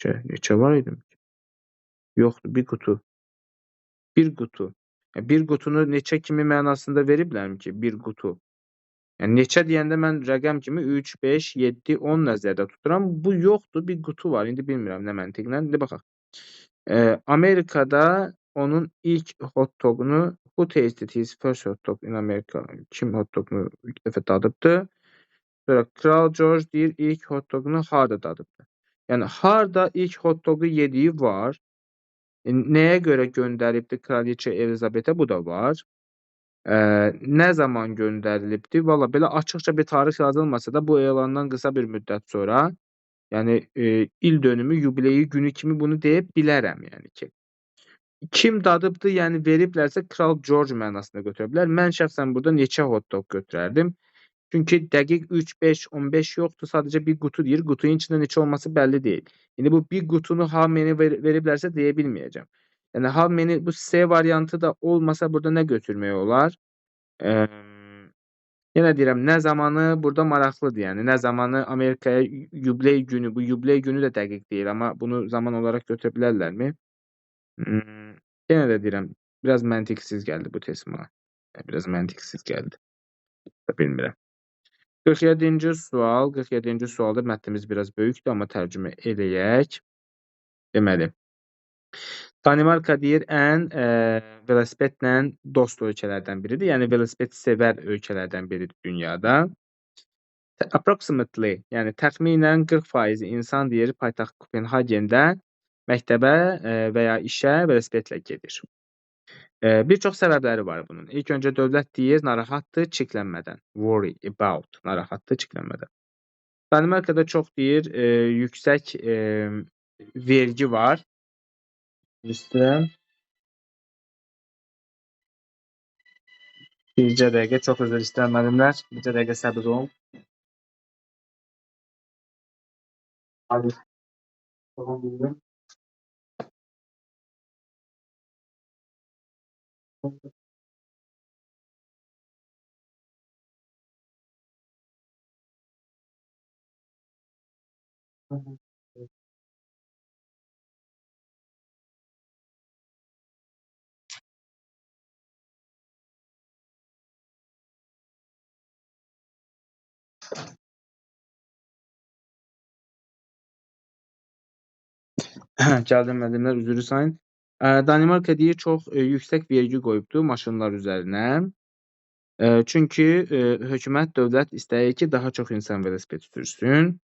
Speaker 1: Neçə var idi? Yoxdur, bir qutu. Bir qutu. Bir qutunu neçə kimi mənasında veriblərmi ki, bir qutu? Yəni neçə deyəndə mən rəqəm kimi 3, 5, 7, 10 nəzərdə tuturam. Bu yoxdur, bir qutu var. İndi bilmirəm nə məntiqlə. İndi baxaq. Amerikada onun ilk hot dogunu Who tasted his first hot dog in America? Kim hot dogunu ilk dəfə dadıbdı? Sonra Kral George deyir ilk hot dogunu harda dadıbdı? Yəni harda ilk hot dogu yediyi var. Nəyə görə göndəribdi Kraliçə Elizabetə? Bu da var. Nə zaman göndərilibdi? Valla belə açıqca bir tarix yazılmasa da bu elandan qısa bir müddət sonra, yəni il dönümü, yubileyi günü kimi bunu deyə bilərəm, yəni ki. Kim dadıbdı, yəni veriblərsə Kral George mənasında götürə bilər. Mən şəxsən burada neçə hot dog götürərdim. Çünki dəqiq 3, 5, 15 yoxdur, sadəcə bir qutu deyir. Qutunun içində neçə olması bəlli deyil. İndi bu bir qutunu how many veriblərsə deyə bilməyəcəm. Yəni how many bu C variantı da olmasa burada nə götürmək olar? Yenə deyirəm, nə zamanı burada maraqlıdır. Yəni nə zamanı Amerikaya yubiley günü, bu yubiley günü də dəqiq deyil, amma bunu zaman olaraq götürə bilərlərmi? Yenə də deyirəm, biraz məntiqsiz gəldi bu test mənə. Biraz məntiqsiz gəldi. Bilmirəm. 47-ci sual. 47-ci sualda mətnimiz biraz böyükdür, amma tərcümə eləyək. Deməli, Danimarka deyir ən velosipedlə dost ölkələrdən biridir. Yəni velosiped sevər ölkələrdən biridir dünyada. Approximately, yəni təxminən 40% insan deyir paytaxt Kopenhagendə məktəbə və ya işə velosipedlə gedir. Bir çox səbəbləri var bunun. İlk öncə dövlət deyir narahatdır çiklənmədən. Worry about, narahatdır çiklənmədən. Danimarkada çox deyir yüksək vergi var. İstəyirəm. Bircə dəqiqə, çox üzr istəyirəm müəllimlər. Bircə dəqiqə səbir olun. Hadi. Tamam bildim. Gəldim müəllimlər, üzrü sayın. Danimarka deyir çox yüksək vergi qoyubdu maşınlar üzərinə. Çünki hökumət, dövlət istəyir ki, daha çox insan velosiped sürsün.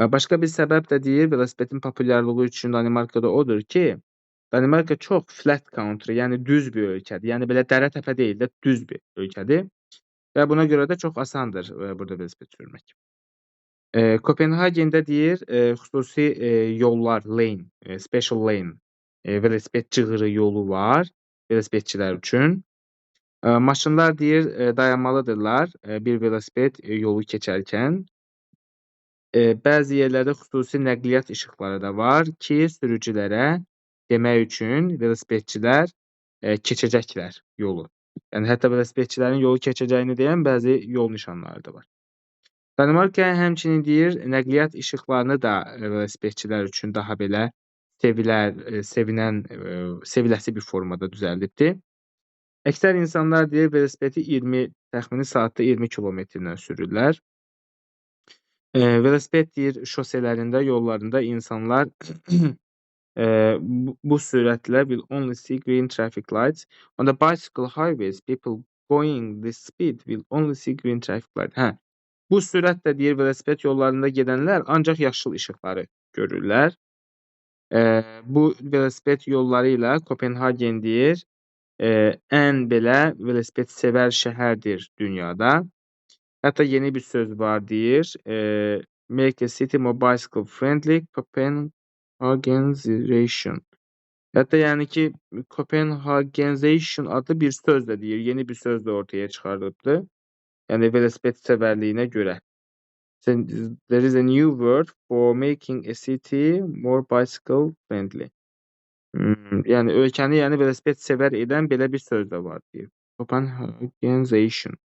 Speaker 1: Başqa bir səbəb də deyir, velosipedin populyarlığı üçün Danimarkada odur ki, Danimarka çox flat country, yəni düz bir ölkədir. Yəni belə dərə təpə deyil də, düz bir ölkədir. Və buna görə də çox asandır burada velosiped sürmək. Kopenhagendə deyir, xüsusi yollar, lane, special lane, velosiped cığırı yolu var velosipedçilər üçün. Maşınlar deyir, dayanmalıdırlar bir velosiped yolu keçərkən. Bəzi yerlərdə xüsusi nəqliyyat işıqları da var ki, sürücülərə demək üçün velosipedçilər keçəcəklər yolu. Yəni hətta velosipedçilərin yolu keçəcəyini deyən bəzi yol nişanları da var. Danimarka həmçinin deyir, nəqliyyat işıqlarını da velosipedçilər üçün daha belə seviləsi bir formada düzəldibdir. Əksər insanlar deyir, velosipedi təxmini saatda 20 kilometrlə sürürlər. Velosiped deyir, şoselərində, yollarında insanlar bu sürətlə will only see green traffic lights. On the bicycle highways, people going this speed will only see green traffic lights. Bu sürətlə deyir, velosiped yollarında gedənlər ancaq yaşıl işıqları görürlər. Bu velosiped yolları ilə Kopenhagen deyir, ən belə velosiped sevər şəhərdir dünyada. Hətta yeni bir söz var deyir, make a city more bicycle friendly, Copenhagenization. Hətta yəni ki, Copenhagenization adlı bir söz də deyir, yeni bir söz də ortaya çıxarılıbdır. Yəni velosiped sevərliyinə görə. There is a new word for making a city more bicycle friendly. Yəni ölkəni velosiped sevər edən belə bir söz də var deyir. Copenhagenization.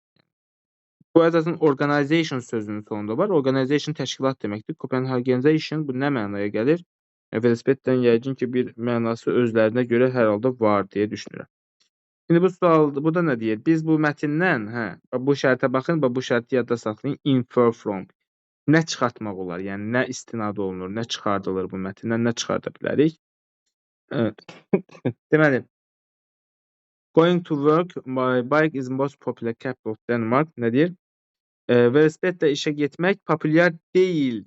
Speaker 1: Bu əsasən organization sözünün sonunda var. Organization təşkilat deməkdir. Copenhagenization bu nə mənaya gəlir? Velosipeddən yəqin ki, bir mənası özlərinə görə hər halda var deyə düşünürəm. Şimdi bu sual, bu da nə deyir? Biz bu mətndən, bu şərtə baxın, bu şərti yadda saxlayın. Infer from. Nə çıxartmaq olar? Yəni nə istinad olunur, nə çıxardılır bu mətndən, nə çıxarda bilərik? Deməli, going to work, my bike is most popular capital of Denmark. Nə deyir? Velosipedlə işə getmək populyar deyil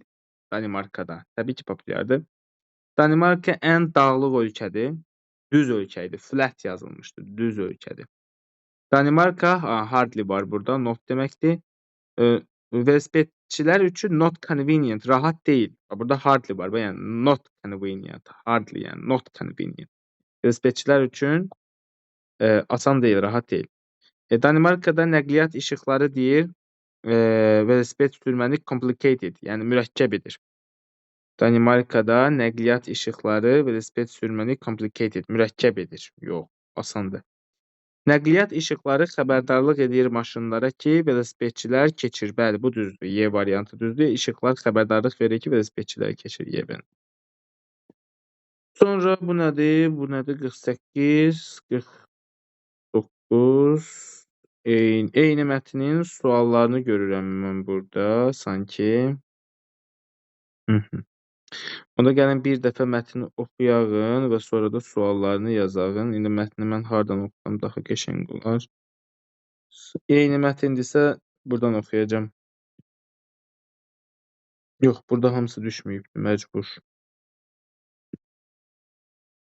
Speaker 1: Danimarkada. Təbii ki, populyardır. Danimarka ən dağlıq ölkədir. Düz ölkədir. Flat yazılmışdır. Düz ölkədir. Danimarka, hardly var burada. Not deməkdir. Velosipedçilər üçün not convenient. Rahat deyil. Burada hardly var. Yəni not convenient. Hardly yəni not convenient. Velosipedçilər üçün asan deyil, rahat deyil. Danimarkada nəqliyyat işıqları deyir, velosiped sürməni complicated, yəni mürəkkəb edir. Danimarkada nəqliyyat işıqları velosiped sürməni complicated, mürəkkəb edir. Yox, asandır. Nəqliyyat işıqları xəbərdarlıq edir maşınlara ki, velosipedçilər keçir. Bəli, bu düzdür. Y variantı düzdür. İşıqlar xəbərdarlıq verir ki, velosipedçilər keçir. Y-dən. Sonra bu nədir? Bu nədir? 48, 49. Eyni mətnin suallarını görürəm mən burada, sanki. Onda gəlin bir dəfə mətni oxuyağın və sonra da suallarını yazağın. İndi mətni mən hardan oxusam daha qəşəng olar. Eyni mətindirsə buradan oxuyacağım. Yox, burada hamısı düşməyibdir, məcbur.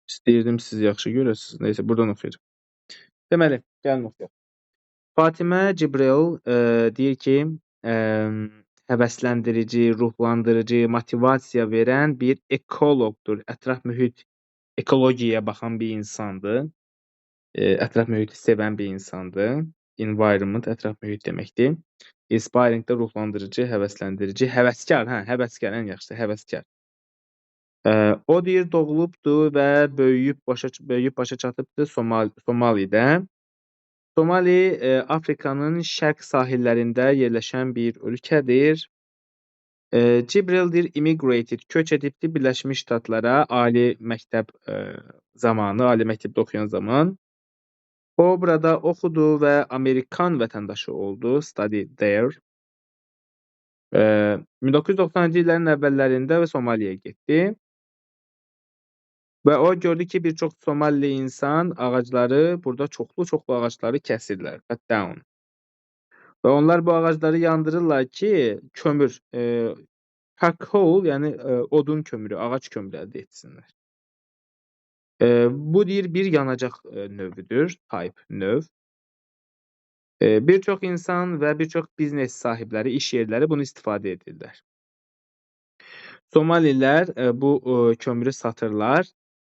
Speaker 1: İstəyirdim siz yaxşı görəsiniz. Neysə, buradan oxuyacağım. Deməli, gəlin oxuyaq. Fatimə Cibril deyir ki, həvəsləndirici, ruhlandırıcı, motivasiya verən bir ekoloqdur. Ətraf mühit, ekologiyaya baxan bir insandır. Ətraf mühiti sevən bir insandır. Environment, ətraf mühit deməkdir. Inspiring də ruhlandırıcı, həvəsləndirici, həvəskar, həvəskar ən yaxşısı, həvəskar. O deyir doğulubdur və böyüyüb başa çatıbdır Somalidə. Somali Afrikanın şərq sahillərində yerləşən bir ölkədir. Cibril deyir immigrated, köç edibdir Birləşmiş Ştatlara ali məktəb zamanı, ali məktəbdə oxuyan zaman. O burada oxudu və Amerikan vətəndaşı oldu, study there. 1990-cı illərin əvvəllərində Somaliyaya getdi. Və o gördü ki, bir çox Somalili insan ağacları, burada çoxlu ağacları kəsirlər, cut down. Və onlar bu ağacları yandırırlar ki, kömür, charcoal, yəni odun kömürü, ağac kömürü əldə etsinlər. Bu deyir bir yanacaq növüdür, type növ. Bir çox insan və bir çox biznes sahibləri, iş yerləri bunu istifadə edirlər. Somalilər bu kömürü satırlar,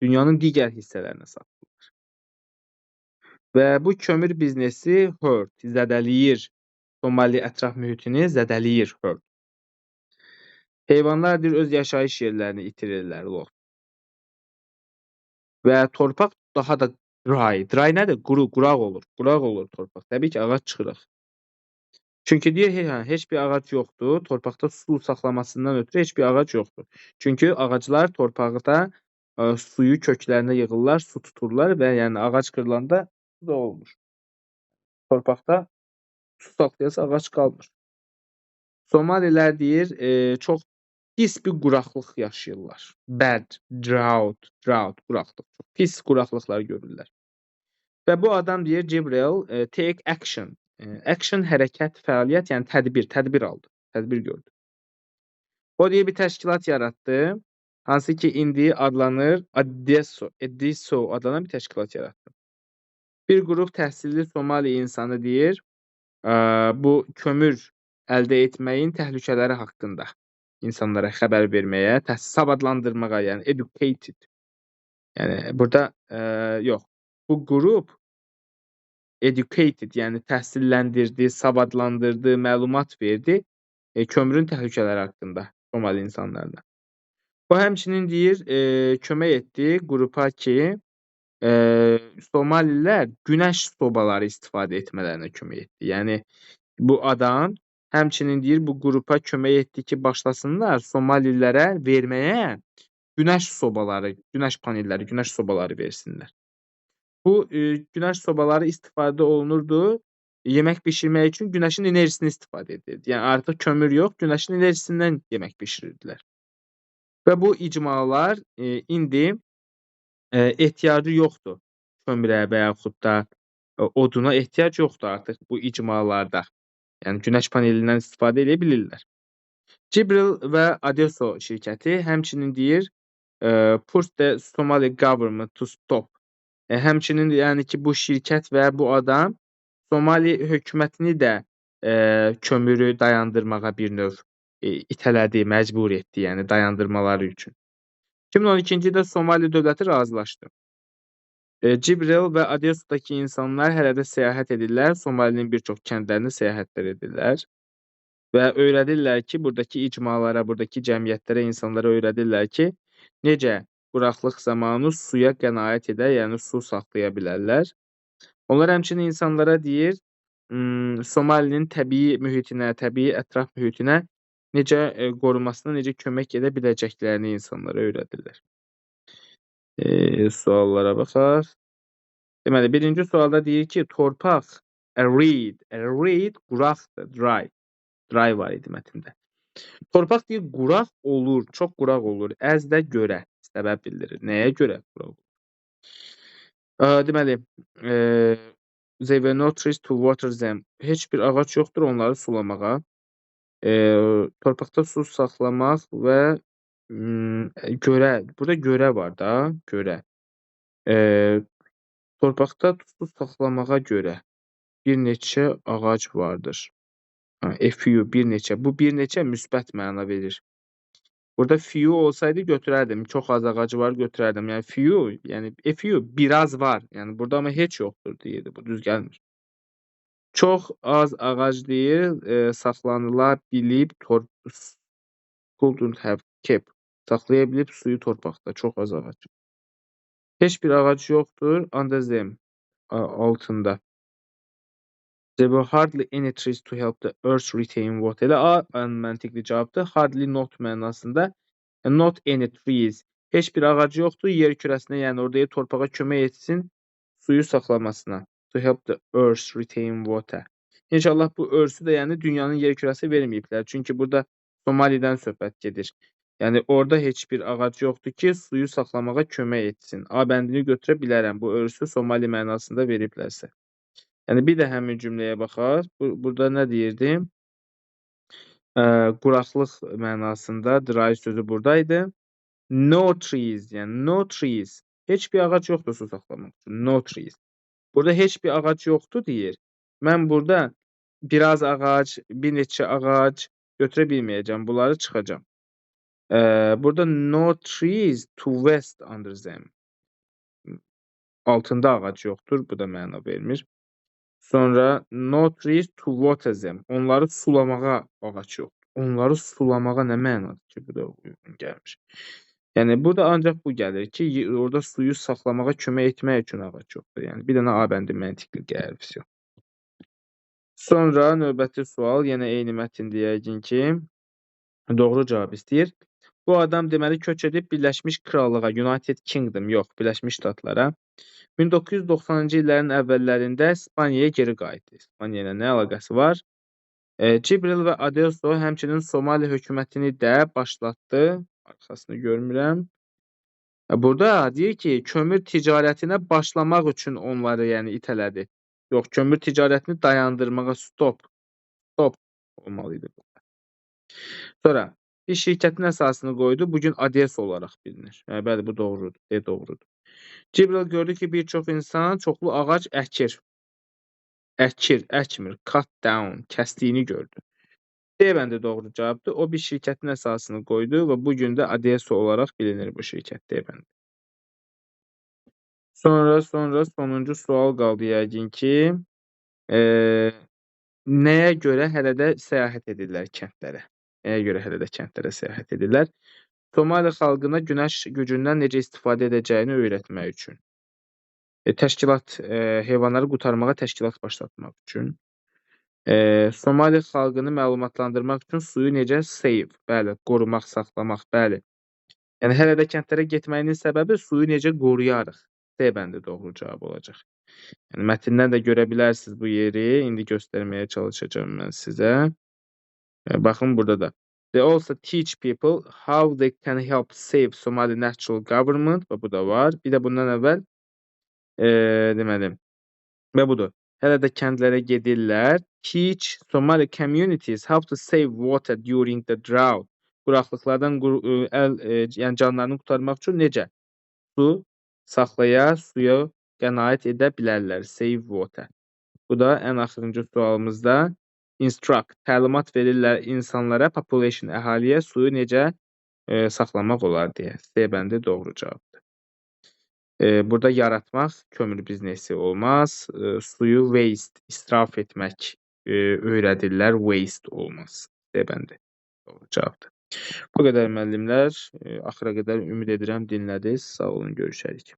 Speaker 1: dünyanın digər hissələrinə satırlar. Və bu kömür biznesi hurt, zədəliyir, Somali ətraf mühitini zədəliyir hurt. Heyvanlar deyir, öz yaşayış yerlərini itirirlər. Və torpaq daha da dry. Dry nədir? Quraq olur. Quraq olur torpaq. Təbii ki, ağac çıxırıq. Çünki deyir, heç bir ağac yoxdur. Torpaqda su saxlamasından ötürü heç bir ağac yoxdur. Çünki ağaclar torpaqda suyu köklərinə yığırlar, su tuturlar və yəni ağac qırılanda su da olmur. Torpaqda su saxlayası ağac qalmır. Somalilər deyir, çox pis bir quraqlıq yaşayırlar. Bad, drought, quraqlıq. Pis quraqlıqlar görürlər. Və bu adam deyir, Cibril, take action. Action, hərəkət, fəaliyyət, yəni tədbir aldı, tədbir gördü. O deyir, bir təşkilat yaratdı. Hansı ki, indi adlanır Ediso adlanan bir təşkilat yaratdı. Bir qrup təhsilli Somali insanı deyir, bu kömür əldə etməyin təhlükələri haqqında insanlara xəbər verməyə, savadlandırmağa, yəni educated. Yəni burada yox, bu qrup educated, yəni təhsilləndirdi, savadlandırdı, məlumat verdi kömürün təhlükələri haqqında Somali insanlarına. O həmçinin deyir, kömək etdi qrupa ki, Somalilər günəş sobaları istifadə etmələrinə kömək etdi. Yəni Bu adam həmçinin deyir bu qrupa kömək etdi ki, başlasınlar Somalilərə verməyə günəş sobaları, günəş panelləri, günəş sobaları versinlər. Bu günəş sobaları istifadə olunurdu yemək bişirmək üçün günəşin enerjisini istifadə edirdi. Yəni artıq kömür yox, günəşin enerjisindən yemək bişirirdilər. Və bu icmalar indi ehtiyacı yoxdur kömürə və yaxud da oduna ehtiyac yoxdur artıq bu icmalarda. Yəni günəş panelindən istifadə edə bilirlər. Jibril və Adeso şirkəti həmçinin deyir push the Somali government to stop. Həmçinin yəni ki, bu şirkət və bu adam Somali hökumətini də kömürü dayandırmağa bir növ itələdi, məcbur etdi, yəni dayandırmaları üçün. 2012-ci ildə Somali dövləti razılaşdı. Jibril və Adesodakı insanlar hələ də səyahət edirlər, Somalinin bir çox kəndlərini səyahətlər edirlər və öyrədirlər ki, buradakı icmalara, buradakı cəmiyyətlərə, insanlara öyrədirlər ki, necə quraqlıq zamanı suya qənaət edə, yəni su saxlaya bilərlər. Onlar həmçinin insanlara deyir, Somalinin təbii mühitinə, təbii ətraf mühitinə necə qorunmasına necə kömək edə biləcəklərini insanlara öyrədirlər. Suallara baxaq. Deməli, birinci sualda deyir ki, torpaq, reed quraqdır, dry var idi mətndə. Torpaq deyir, quraq olur, çox quraq olur, as də görə, səbəb bildirir. Nəyə görə quraq olur? Deməli, they were not trees to water them. Heç bir ağac yoxdur onları sulamağa. Torpaqda su saxlamaq və görə, burada görə var da, görə. Torpaqda su saxlamağa görə bir neçə ağac vardır. A few, bir neçə. Bu bir neçə müsbət məna verir. Burada few olsaydı götürərdim. Çox az ağacı var götürərdim. Yəni few, yəni a few biraz var. Yəni burada amma heç yoxdur deyirdi. Bu düz gəlmir. Çox az ağac deyir, saxlanıla bilib, couldn't have kept. Saxlaya bilib suyu torpaqda. Çox az ağac. Heç bir ağac yoxdur under them, altında. There were hardly any trees to help the earth retain water. Elə A məntiqli cavabdır. Hardly not mənasında. Not any trees. Heç bir ağac yoxdur yer kürəsinə, yəni orada torpağa kömək etsin suyu saxlamasına. To help the earth retain water. İnşallah bu örsü də yəni dünyanın yer kürəsi verməyiblər. Çünki burada Somalidən söhbət gedir. Yəni orada heç bir ağac yoxdur ki, suyu saxlamağa kömək etsin. A bəndini götürə bilərəm. Bu örsü Somali mənasında veriblərsə. Yəni bir də həmin cümləyə baxaq. Burada nə deyirdi? Quraqlıq mənasında dry sözü buradaydı. No trees, yəni no trees. Heç bir ağac yoxdur su saxlamaq üçün. No trees. Burada heç bir ağac yoxdur deyir. Mən burada biraz ağac, bir neçə ağac götürə bilməyəcəm. Bunları çıxacam. Burada no trees to west under them. Altında ağac yoxdur. Bu da məna vermir. Sonra no trees to water them. Onları sulamağa ağac yoxdur. Onları sulamağa nə mənadır ki? Bu da uyğun gəlmiş. Yəni burada ancaq bu gəlir ki, orada suyu saxlamağa kömək etmək üçün ağac yoxdur. Yəni bir dənə A bəndi məntiqli gəlir. Sonra növbəti sual, yenə eyni mətndə yəqin ki, doğru cavab istəyir. Bu adam deməli köç edib Birləşmiş Krallığa, United Kingdom, yox, Birləşmiş Ştatlara 1990-cı illərin əvvəllərində İspaniyaya geri qayıtdı. İspaniya ilə nə əlaqəsi var? Jibril və Adeso həmçinin Somali hökumətini də başlatdı. Arxasını görmürəm. Burada deyir ki, kömür ticarətinə başlamaq üçün onları yəni itələdi. Yox, kömür ticarətini dayandırmağa stop olmalıydı. Sonra bir şirkətin əsasını qoydu. Bugün Adeso olaraq bilinir. Bəli, bu doğrudur. Doğrudur. Jibril gördü ki, bir çox insan çoxlu ağac əkmir, cut down, kəsdiyini gördü. D bəndi doğru cavabdır. O bir şirkətin əsasını qoydu və bugün də Adeso olaraq bilinir bu şirkət. D bəndi. Sonra sonuncu sual qaldı yəqin ki, nəyə görə hələ də səyahət edirlər kəndlərə? Nəyə görə hələ də kəndlərə səyahət edirlər? Somali xalqına günəş gücündən necə istifadə edəcəyini öyrətmək üçün. Təşkilat, heyvanları qurtarmağa təşkilat başlatmaq üçün. Somali xalqını məlumatlandırmaq üçün suyu necə save, bəli, qorumaq, saxlamaq, bəli. Yəni hələ də kəndlərə getməyinin səbəbi suyu necə qoruyarıq. C bəndi doğru cavab olacaq. Yəni mətndən də görə bilərsiniz bu yeri. İndi göstərməyə çalışacağım mən sizə. Baxın burada da. They also teach people how they can help save Somali natural government. Və bu da var. Bir də bundan əvvəl deməli və budur. Hələ də kəndlərə gedirlər. Teach Somali communities how to save water during the drought. Quraqlıqlardan yəni canlarını qurtarmaq üçün necə su saxlaya, suya qənaət edə bilərlər. Save water. Bu da ən axırıncı sualımızda instruct, təlimat verirlər insanlara, population, əhaliyə suyu necə saxlamaq olar deyə. C bəndi doğru cavabdır. Burada yaratmaq kömür biznesi olmaz. Suyu waste, israf etmək öyrədirlər. Waste olmaz. C bəndi doğru cavabdır. Bu qədər müəllimlər. Axıra qədər ümid edirəm dinlədiniz. Sağ olun, görüşərik.